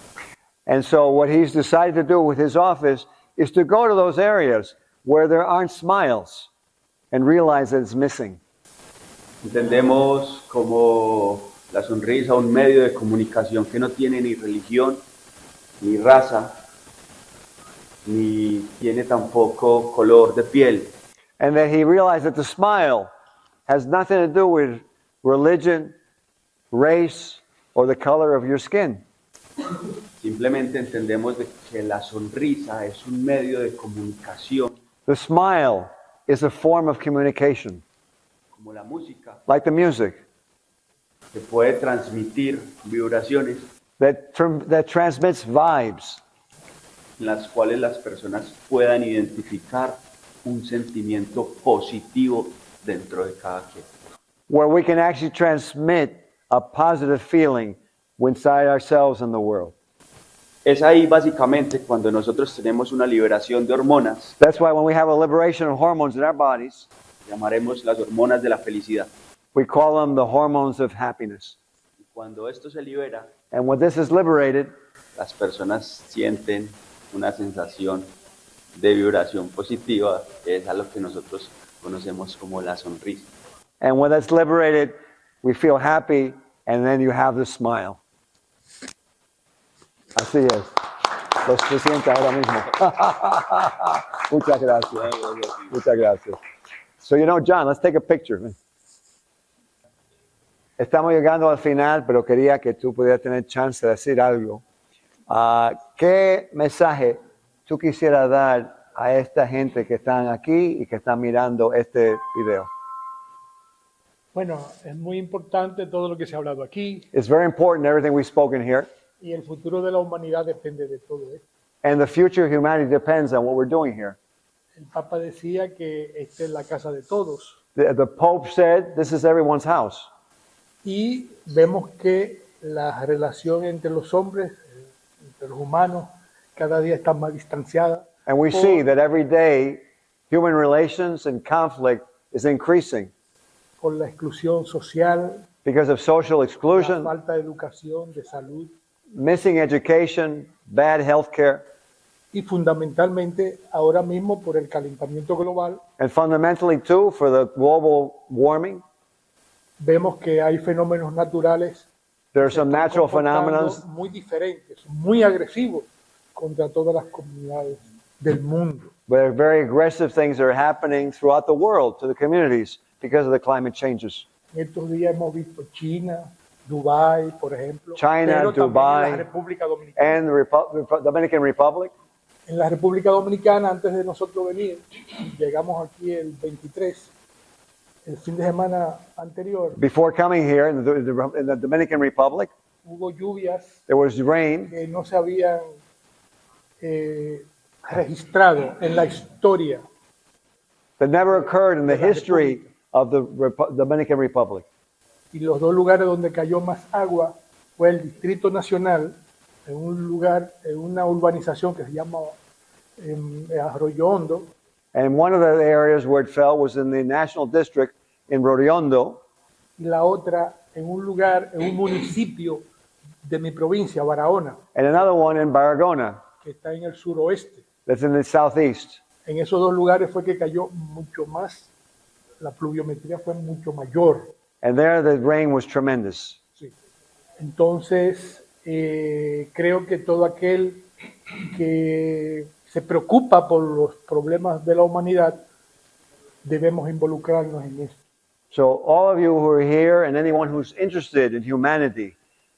And so what he's decided to do with his office is to go to those areas where there aren't smiles and realize that it's missing. Entendemos como la sonrisa un medio de comunicación que no tiene ni religión, ni raza, ni tiene tampoco color de piel. And that he realized that the smile has nothing to do with religion, race, or the color of your skin. Simplemente entendemos de que la sonrisa es un medio de comunicación. The smile is a form of communication. Como la música. Like the music. Que puede transmitir vibraciones. That transmits vibes. En las cuales las personas puedan identificar un sentimiento positivo dentro de cada quien. Where we can actually transmit a positive feeling inside ourselves and the world. Es ahí básicamente cuando nosotros tenemos una liberación de hormonas. That's why when we have a liberation of hormones in our bodies, llamaremos las hormonas de la felicidad. We call them the hormones of happiness. Y cuando esto se libera, and when this is liberated, las personas sienten una sensación de vibración positiva, que es a lo que nosotros conocemos como la sonrisa. And when that's liberated, we feel happy, and then you have the smile. Así es. Lo se siente ahora mismo. Muchas gracias. Muchas gracias. So, you know, John, let's take a picture. Estamos llegando al final, pero quería que tú pudieras tener chance de decir algo. ¿Qué mensaje tú quisieras dar a esta gente que están aquí y que están mirando este video? Bueno, es muy importante todo lo que se ha hablado aquí. It's very important, everything we've spoken here. Y el futuro de la humanidad depende de todo esto. And the future of humanity depends on what we're doing here. El Papa decía que esta es la casa de todos. The Pope said, this is everyone's house. Y vemos que la relación entre los hombres, entre los humanos, cada día está más distanciada. And we see that every day human relations and conflict is increasing. Por la exclusión social, because of social exclusion, la falta de educación, de salud, missing education, bad health care. y fundamentalmente ahora mismo por el calentamiento global. And fundamentally, too, for the global warming, Vemos que hay fenómenos naturales there are some natural phenomena muy diferentes, muy agresivos contra todas las comunidades del mundo. where very aggressive things are happening throughout the world to the communities because of the climate changes. Estos días hemos visto China, Dubái, por ejemplo, China, pero también Dubai, en la República Dominicana. and the Dominican Republic. En la República Dominicana, antes de nosotros venir, llegamos aquí el 23, el fin de semana anterior, Before coming here in the Dominican Republic, hubo lluvias there was rain que no se habían registrado en la historia. that never occurred in the history of the Dominican Republic. Y los dos lugares donde cayó más agua fue el Distrito Nacional, en un lugar, en una urbanización que se llama Arroyo Hondo, And one of the areas where it fell was in the National District in Rodiondo, y la otra en un lugar, en un municipio de mi provincia, Barahona, and another one in Barahona, que está en el suroeste. that's in the southeast. En esos dos lugares fue que cayó mucho más, la pluviometría fue mucho mayor. And there the rain was tremendous. Sí. Entonces, creo que todo aquel que se preocupa por los problemas de la humanidad, debemos involucrarnos en esto. So all of you who are here and anyone who's interested in humanity,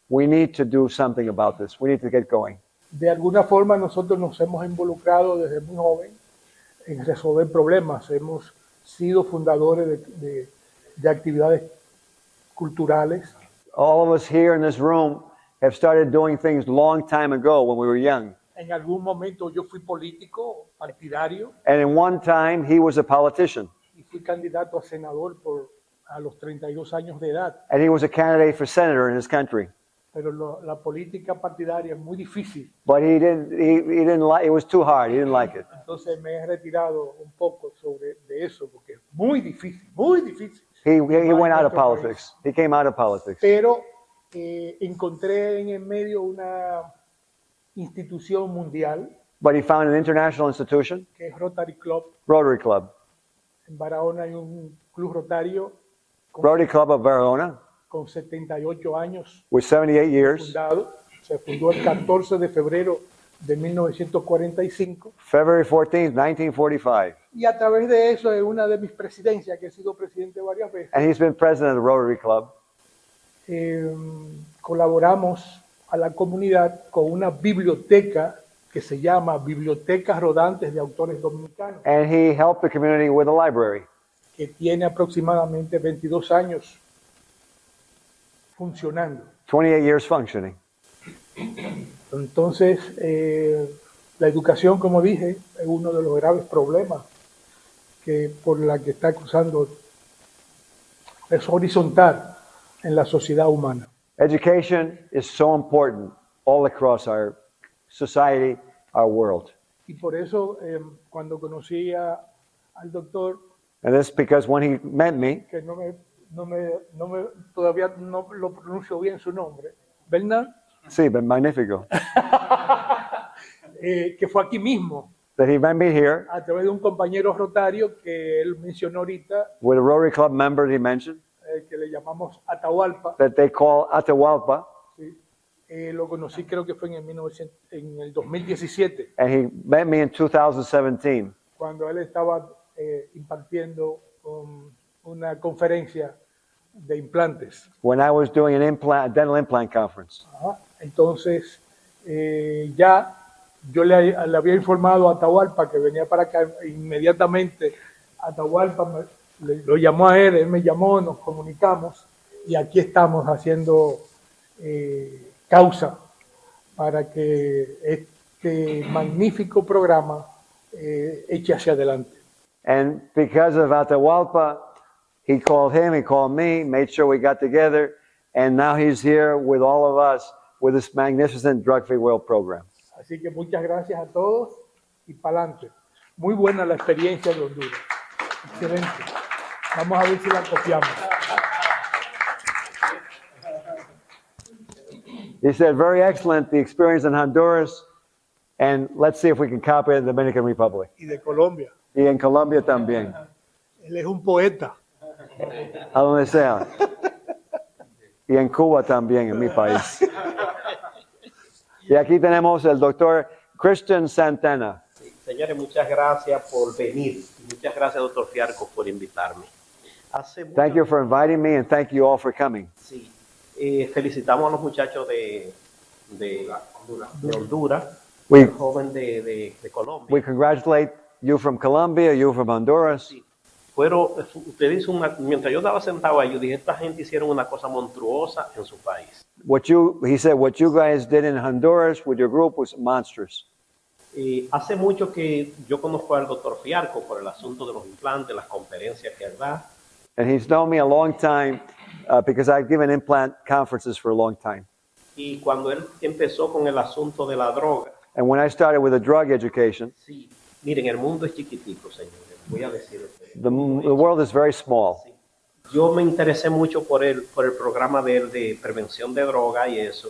we need to do something about this. We need to get going. De alguna forma nosotros nos hemos involucrado desde muy joven en resolver problemas. Hemos sido fundadores de actividades culturales. All of us here in this room have started doing things long time ago when we were young. En algún momento yo fui político partidario And in one time, he was a politician. y fui candidato a senador a los 32 años de edad. And he was a candidate for senator in his country. Pero la política partidaria es muy difícil. But he didn't like, it was too hard. He didn't like it. Entonces me he retirado un poco de eso porque es muy difícil, muy difícil. He went out of politics. He came out of politics. Pero encontré en el medio una institución mundial But he found an international institution, que es Rotary Club. Rotary Club. En Barahona hay un club rotario Rotary Club of Barahona, con 78 años with 78 years, fundado. Se fundó el 14 de febrero de 1945. February 14th, 1945. Y a través de eso, en una de mis presidencias, que he sido presidente varias veces, And he's been president of the Rotary Club. Colaboramos a la comunidad con una biblioteca que se llama Bibliotecas Rodantes de Autores Dominicanos, And he helped the community with a library. que tiene aproximadamente 22 años funcionando. 28 years functioning. Entonces, la educación, como dije, es uno de los graves problemas por la que está cruzando, es horizontal en la sociedad humana. Education is so important all across our society, our world. Y por eso, cuando conocí al doctor, And this because when he met me, que todavía no lo pronuncio bien su nombre, Bernard, sí, but magnifico, que fue aquí mismo, that he met me here a través de un compañero rotario que él mencionó ahorita, with a Rotary Club member he mentioned, que le llamamos Atahualpa. that they call Atahualpa, ¿Sí? Lo conocí creo que fue en el 2017, and he met me in 2017 cuando él estaba impartiendo una conferencia de implantes. when I was doing a dental implant conference. Ajá. Entonces, ya yo le había informado a Atahualpa que venía para acá. Inmediatamente Atahualpa lo llamó a él me llamó, nos comunicamos y aquí estamos haciendo causa para que este magnífico programa eche hacia adelante. And because of Atahualpa, he called him, he called me, made sure we got together, and now he's here with all of us with this magnificent drug-free world program. Así que muchas gracias a todos y pa'lante. Muy buena la experiencia de Honduras. Excelente. Vamos a ver si la copiamos. He said, very excellent, the experience in Honduras. And let's see if we can copy it in the Dominican Republic. Y de Colombia. Y en Colombia también. Él es un poeta. A donde sea. Y en Cuba también, en mi país. Y aquí tenemos el doctor Christian Santana. Sí, señores, muchas gracias por venir. Muchas gracias, doctor Fialkoff, por invitarme. Thank you for inviting me and thank you all for coming. Sí, felicitamos a los muchachos de Honduras, el joven de Colombia. We congratulate you from Colombia, you from Honduras. Sí. Usted hizo mientras yo estaba sentado ahí, yo dije, esta gente hicieron una cosa monstruosa en su país. He said, what you guys did in Honduras with your group was monstrous. Hace mucho que yo conozco al doctor Fialkoff por el asunto de los implantes, las conferencias que él da. And he's known me a long time because I've given implant conferences for a long time. Y cuando él empezó con el asunto de la droga. And when I started with the drug education. Sí, miren, el mundo es chiquitico, señores. Voy a decirlo. The world is very small. Sí. Yo me interesé mucho por el programa de él de prevención de droga y eso.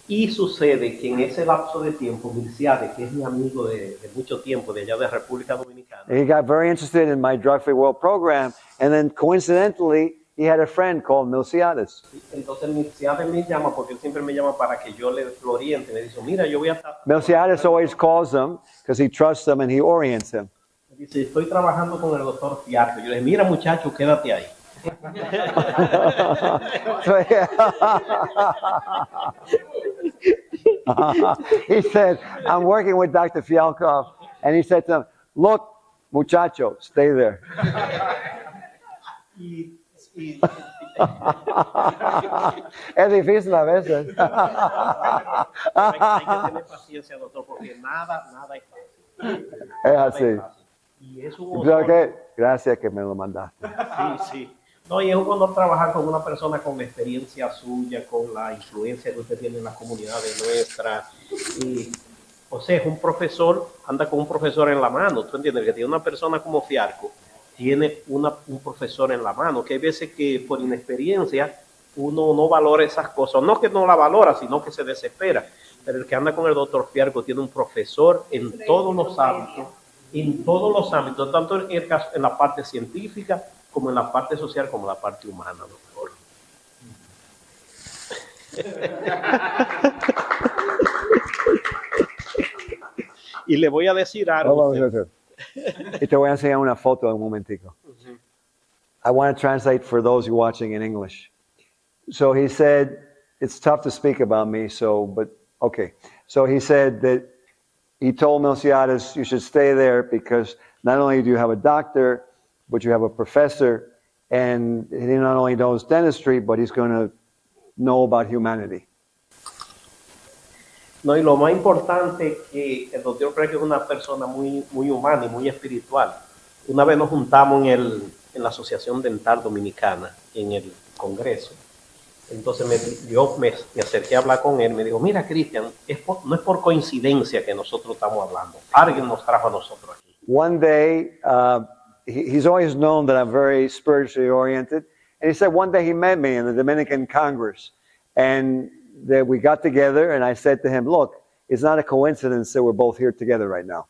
Y sucede que en ese lapso de tiempo, Milciades, que es mi amigo de mucho tiempo, de allá de República Dominicana. He got very interested in my Drug Free World program, and then coincidentally, he had a friend called Milciades. Entonces Milciades me llama, porque él siempre me llama para que yo lo oriente. Me dice, mira, yo voy a estar... Milciades always calls him because he trusts him and he orients him. Me dice, estoy trabajando con el doctor Fialkoff. Yo le dije, mira, muchacho, quédate ahí. He said, I'm working with Dr. Fialkoff, and he said to him, look, muchacho, stay there. Es difícil a veces. Hay que tener paciencia, doctor, porque nada es fácil. Es así. Y es un honor. Gracias que me lo mandaste. Sí. No, y es un honor trabajar con una persona con la experiencia suya, con la influencia que usted tiene en las comunidades nuestras. O sea, es un profesor, anda con un profesor en la mano. ¿Tú entiendes? Que tiene una persona como Fialkoff, tiene un profesor en la mano, que hay veces que por inexperiencia uno no valora esas cosas. No que no la valora, sino que se desespera. Pero el que anda con el doctor Fialkoff tiene un profesor en todos los ámbitos, tanto en la parte científica, como en la parte social, como en la parte humana, doctor. Y le voy a decir algo. Y te voy a enseñar una foto en un momentico. I want to translate for those who are watching in English. So he said, it's tough to speak about me, but okay. So he said that he told Milciades, you should stay there because not only do you have a doctor, but you have a professor, and he not only knows dentistry, but he's going to know about humanity. No, y lo más importante que el doctor Fialkoff es una persona muy humana y muy espiritual. Una vez nos juntamos en la Asociación Dental Dominicana, en el Congreso. Entonces yo me acerqué a hablar con él, me dijo, mira, Cristian, no es por coincidencia que nosotros estamos hablando. Alguien nos trajo a nosotros aquí. One day, he's always known that I'm very spiritually oriented. And he said one day he met me in the Dominican Congress. And that we got together, and I said to him, look, it's not a coincidence that we're both here together right now.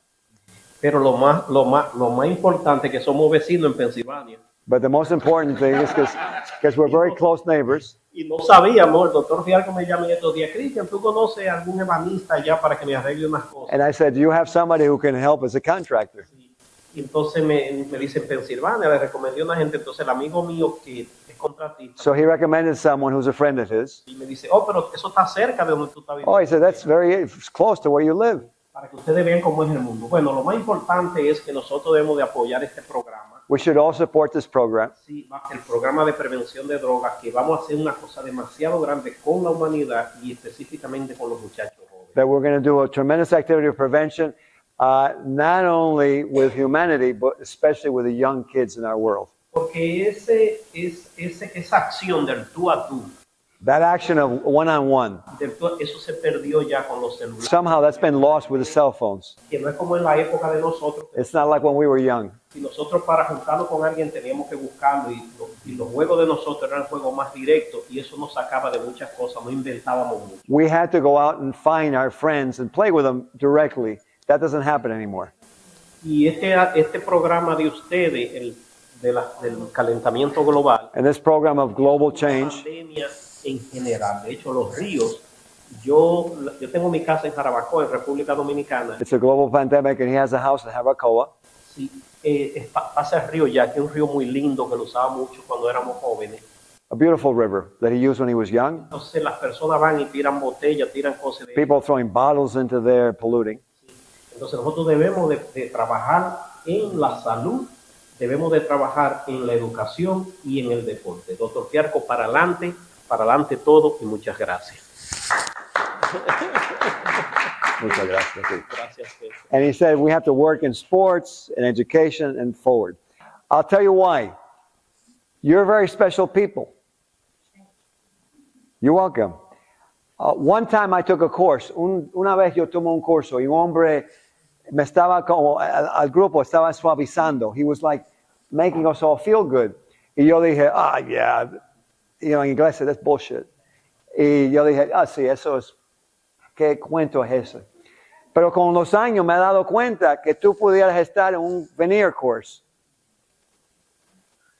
Pero lo más importante es que somos vecinos en Pensilvania. But the most important thing is because we're very close neighbors. Y no sabíamos, el doctor Fialkoff me llama en estos días, Cristian, ¿tú conoces a algún ebanista allá para que me arregle unas cosas? And I said, do you have somebody who can help as a contractor? Sí. Y entonces me dice en Pensilvania, le recomendé a una gente, entonces el amigo mío que es contratista. So he recommended someone who's a friend of his. Y me dice, pero eso está cerca de donde tú estás viviendo. Oh, he said, it's close to where you live. Para que ustedes vean cómo es el mundo. Bueno, lo más importante es que nosotros debemos de apoyar este programa. We should all support this program. Sí, el programa de prevención de drogas, que vamos a hacer una cosa demasiado grande con la humanidad y específicamente con los muchachos jóvenes. That we're going to do a tremendous activity of prevention, not only with humanity, but especially with the young kids in our world. Porque esa acción del tú a tú, that action of one-on-one, eso se perdió ya con los celulares. Somehow that's been lost with the cell phones. Que no es como en la época de nosotros. It's not like when we were young. Si nosotros para juntarnos con alguien teníamos que buscarlo y Y los juegos de nosotros eran juegos más directos y eso nos sacaba de muchas cosas, no inventábamos mucho. We had to go out and find our friends and play with them directly. That doesn't happen anymore. Y este programa de ustedes, del calentamiento global, And this program of global change, pandemia en general, de hecho los ríos, yo tengo mi casa en Jarabacoa, en República Dominicana. it's a global pandemic, and he has a house in Jarabacoa. Sí, pasa el río ya, que es un río muy lindo que lo usaba mucho cuando éramos jóvenes. A beautiful river that he used when he was young. Entonces las personas van y tiran botellas, tiran cosas de People throwing bottles into there, polluting. Entonces nosotros debemos de trabajar en la salud, debemos de trabajar en la educación y en el deporte. Doctor Fialkoff, para adelante todo y muchas gracias. Muchas gracias. Gracias. And he said we have to work in sports and education and forward. I'll tell you why. You're very special people. You're welcome. One time I took a course. Una vez yo tomé un curso y un hombre me estaba como al grupo estaba suavizando. He was like making us all feel good. Y yo dije, yeah, en inglés that's bullshit. Y yo dije, sí, eso es, ¿qué cuento es ese? Pero con los años me he dado cuenta que tú pudieras estar en un veneer course.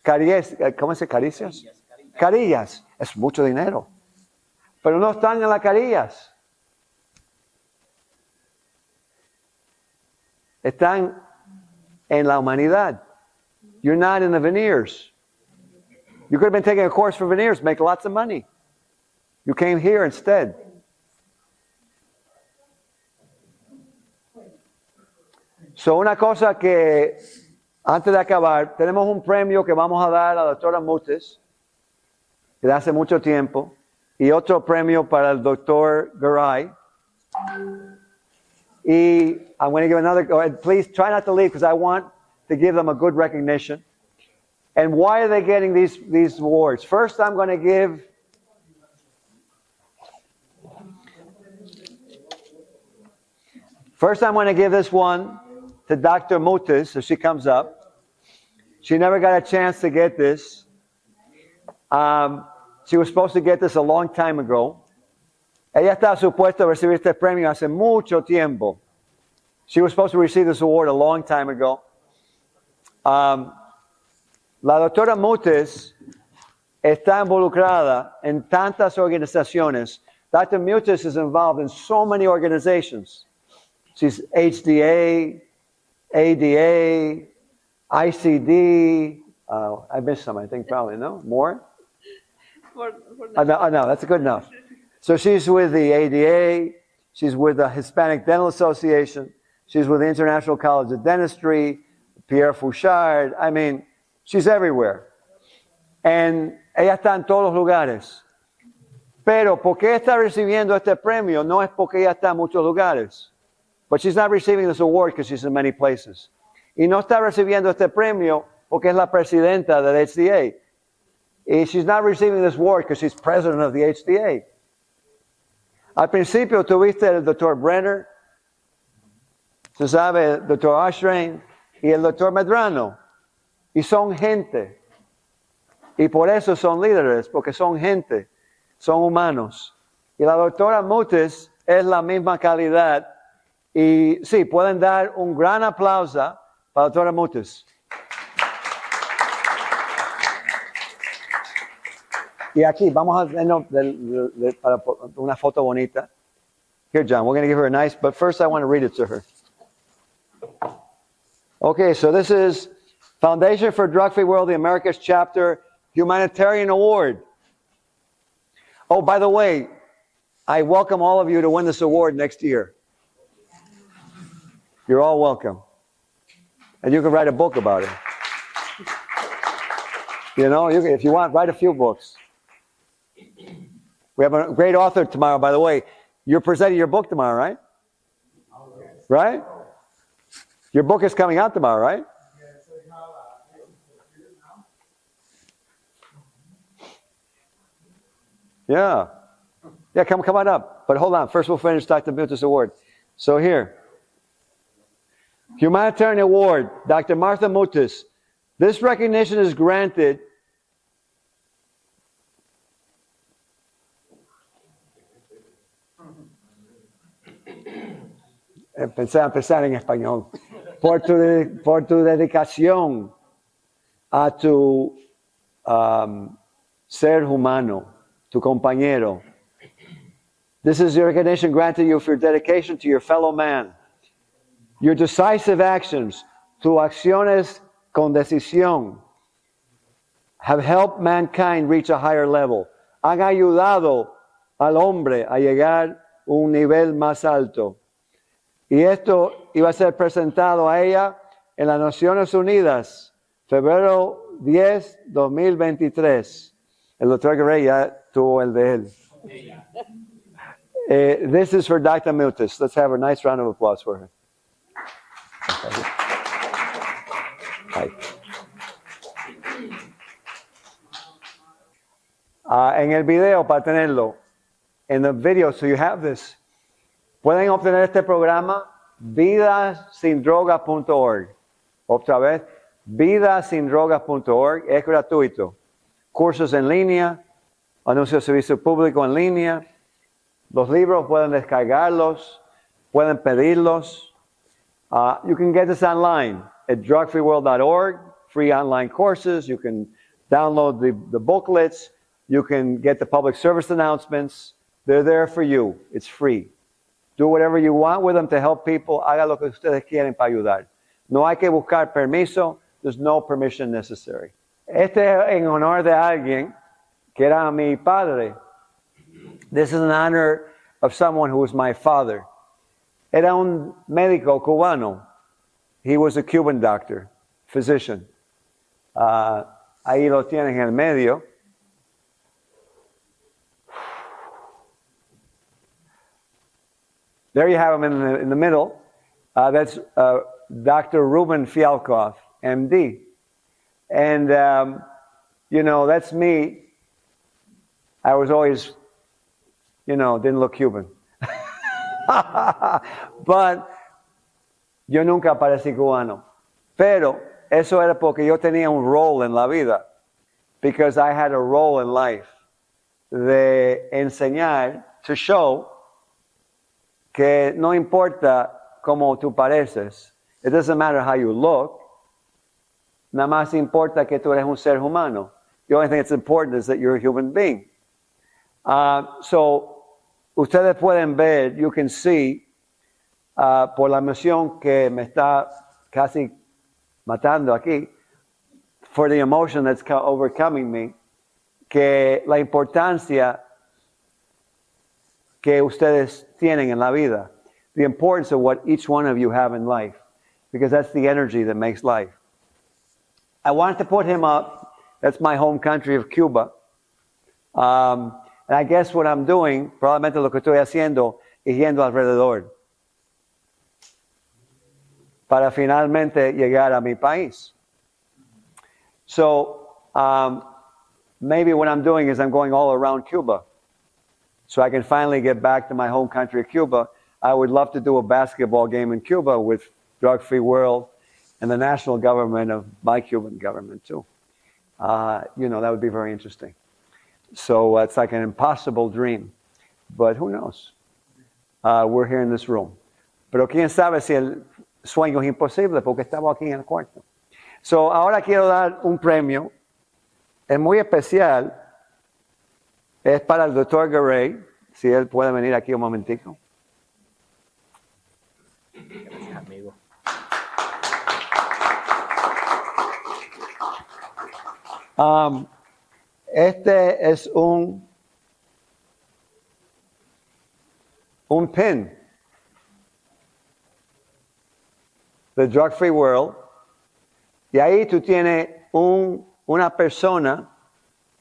¿Cómo se dice? ¿Caricias? Carillas. Es mucho dinero. Pero no están en las carillas. Están en la humanidad. You're not in the veneers. You could have been taking a course for veneers, make lots of money. You came here instead. So, una cosa que, antes de acabar, tenemos un premio que vamos a dar a la doctora Mutes, de hace mucho tiempo, y otro premio para el doctor Garay. Y I'm going to give another, go ahead, please try not to leave because I want to give them a good recognition. And why are they getting these awards? First, I'm going to give this one to Dr. Mutes, if she comes up. She never got a chance to get this. She was supposed to get this a long time ago. Ella estaba supuesta a recibir este premio hace mucho tiempo. She was supposed to receive this award a long time ago. La doctora Mutes está involucrada en tantas organizaciones. Dr. Mutes is involved in so many organizations. She's HDA, ADA, ICD. I missed some, I think, probably, no? More? No, that's good enough. So she's with the ADA, she's with the Hispanic Dental Association, she's with the International College of Dentistry, Pierre Fouchard. I mean, she's everywhere. And ella está en todos los lugares. Pero, ¿por qué está recibiendo este premio? No es porque ella está en muchos lugares. But she's not receiving this award because she's in many places. Y no está recibiendo este premio porque es la presidenta del HDA. Y she's not receiving this award because she's president of the HDA. Al principio tuviste el doctor Brenner, se sabe, el doctor Ashrain y el doctor Medrano. Y son gente. Y por eso son líderes, porque son gente, son humanos. Y la doctora Mutes es la misma calidad. Y sí, pueden dar un gran aplauso para la doctora Mutes. Y aquí, vamos a para una foto bonita. Here, John, we're going to give her a nice, but first I want to read it to her. Okay, so this is Foundation for Drug-Free World, the Americas Chapter Humanitarian Award. Oh, by the way, I welcome all of you to win this award next year. You're all welcome. And you can write a book about it. You know, if you want, write a few books. We have a great author tomorrow, by the way. You're presenting your book tomorrow, right? Right? Your book is coming out tomorrow, right? Yeah. Yeah, come on up. But hold on. First we'll finish Dr. Mutes' award. So here. Humanitarian Award, Dr. Martha Mutes. This recognition is granted Pensé empezar en español. Por tu dedicación a tu ser humano, tu compañero. This is your recognition granted you for your dedication to your fellow man. Your decisive actions, tus acciones con decisión, have helped mankind reach a higher level. Han ayudado al hombre a llegar a un nivel más alto. Y esto iba a ser presentado a ella en las Naciones Unidas, febrero 10, 2023. El doctor Gray ya tuvo el de él. This is for Dr. Mutis. Let's have a nice round of applause for her. Hi. En el video, para tenerlo, en el video, so you have this, pueden obtener este programa, vidasindrogas.org. Otra vez, vidasindrogas.org, es gratuito. Cursos en línea, anuncios de servicio público en línea. Los libros pueden descargarlos, pueden pedirlos. You can get this online at drugfreeworld.org, free online courses. You can download the booklets. You can get the public service announcements. They're there for you. It's free. Do whatever you want with them to help people. Haga lo que ustedes quieren para ayudar. No hay que buscar permiso. There's no permission necessary. Este es en honor de alguien que era mi padre. This is in honor of someone who was my father. Era un médico cubano. He was a Cuban doctor, physician. Ahí lo tienen en el medio. There you have him in the middle. That's Dr. Ruben Fialkoff, MD. And, that's me. I was always, didn't look Cuban. But yo nunca parecí cubano. Pero eso era porque yo tenía un role en la vida. Because I had a role in life de enseñar, to show que no importa cómo tú pareces. It doesn't matter how you look. Nada más importa que tú eres un ser humano. The only thing that's important is that you're a human being. So, ustedes pueden ver, you can see, por la emoción que me está casi matando aquí, for the emotion that's overcoming me, que la importancia que ustedes tienen en la vida, the importance of what each one of you have in life, because that's the energy that makes life. I wanted to put him up. That's my home country of Cuba. And I guess what I'm doing, probablemente lo que estoy haciendo, es yendo alrededor para finalmente llegar a mi país. So, maybe what I'm doing is I'm going all around Cuba. So I can finally get back to my home country of Cuba. I would love to do a basketball game in Cuba with Drug Free World and the national government of my Cuban government too. That would be very interesting. So it's like an impossible dream. But who knows? We're here in this room. Pero quién sabe si el sueño es imposible porque estamos aquí en el cuarto. So ahora quiero dar un premio. Es muy especial. Es para el doctor Garay. Si él puede venir aquí un momentico. Gracias, amigo. Este es un pin de Drug Free World y ahí tú tienes una persona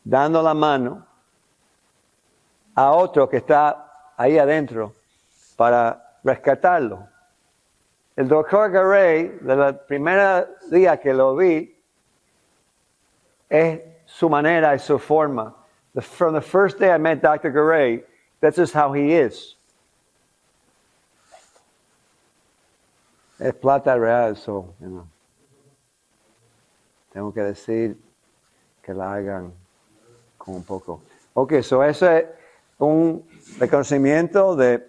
dando la mano a otro que está ahí adentro para rescatarlo. El doctor Garay, de la primera día que lo vi, es su manera, es su forma. From the first day I met Dr. Garay, that's just how he is. Es plata real, so, tengo que decir que la hagan con un poco. Ok, so ese es un reconocimiento de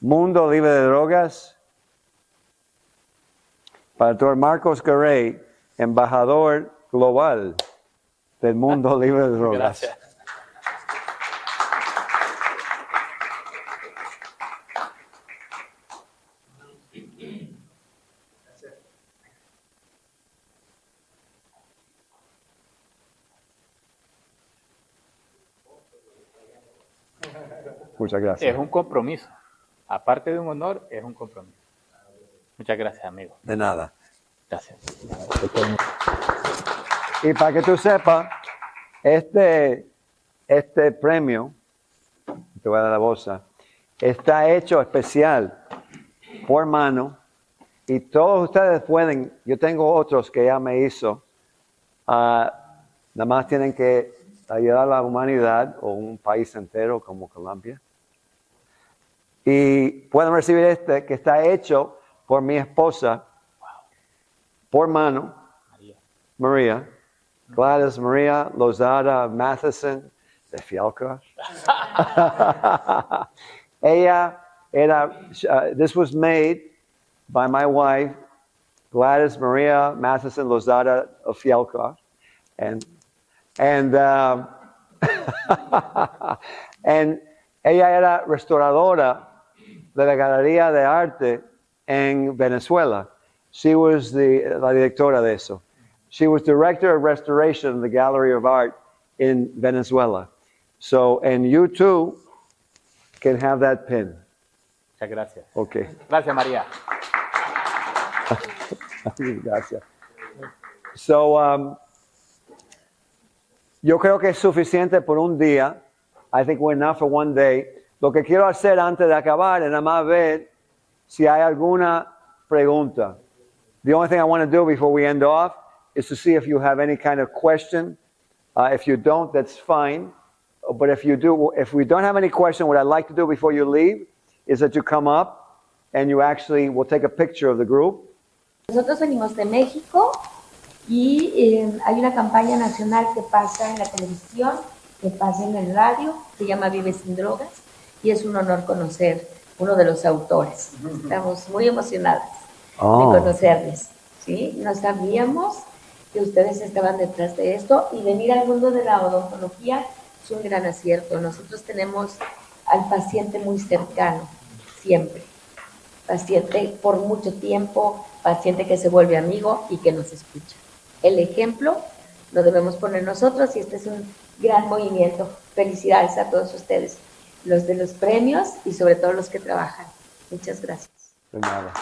Mundo Libre de Drogas para el doctor Marcos Garay, embajador global del mundo libre de drogas. Gracias. Muchas gracias. Es un compromiso. Aparte de un honor, es un compromiso. Muchas gracias, amigo. De nada. Gracias. Y para que tú sepas, este premio, te voy a dar la bolsa, está hecho especial por mano y todos ustedes pueden, yo tengo otros que ya me hizo, nada más tienen que ayudar a la humanidad o un país entero como Colombia. Y pueden recibir este que está hecho por mi esposa, por mano, María, Gladys Maria Lozada Matheson de Fialkoff. Ella era, this was made by my wife, Gladys Maria Matheson Lozada of Fialkoff. And ella era restauradora de la Galería de Arte en Venezuela. She was la directora de eso. She was director of restoration of the Gallery of Art in Venezuela. So, and you too can have that pin. Muchas gracias. Okay. Gracias, María. Gracias. So, yo creo que es suficiente por un día. I think we're enough for one day. Lo que quiero hacer antes de acabar es nada más ver si hay alguna pregunta. The only thing I want to do before we end off is to see if you have any kind of question. If you don't, that's fine. But if you do, if we don't have any question, what I'd like to do before you leave is that you come up and you actually will take a picture of the group. Nosotros venimos de México y hay una campaña nacional que pasa en la televisión, que pasa en el radio, se llama Vive sin Drogas, y es un honor conocer uno de los autores. Estamos muy emocionadas de conocerles, ¿sí? No sabíamos que ustedes estaban detrás de esto, y venir al mundo de la odontología es un gran acierto. Nosotros tenemos al paciente muy cercano, siempre. Paciente por mucho tiempo, paciente que se vuelve amigo y que nos escucha. El ejemplo lo debemos poner nosotros, y este es un gran movimiento. Felicidades a todos ustedes, los de los premios y sobre todo los que trabajan. Muchas gracias. De nada.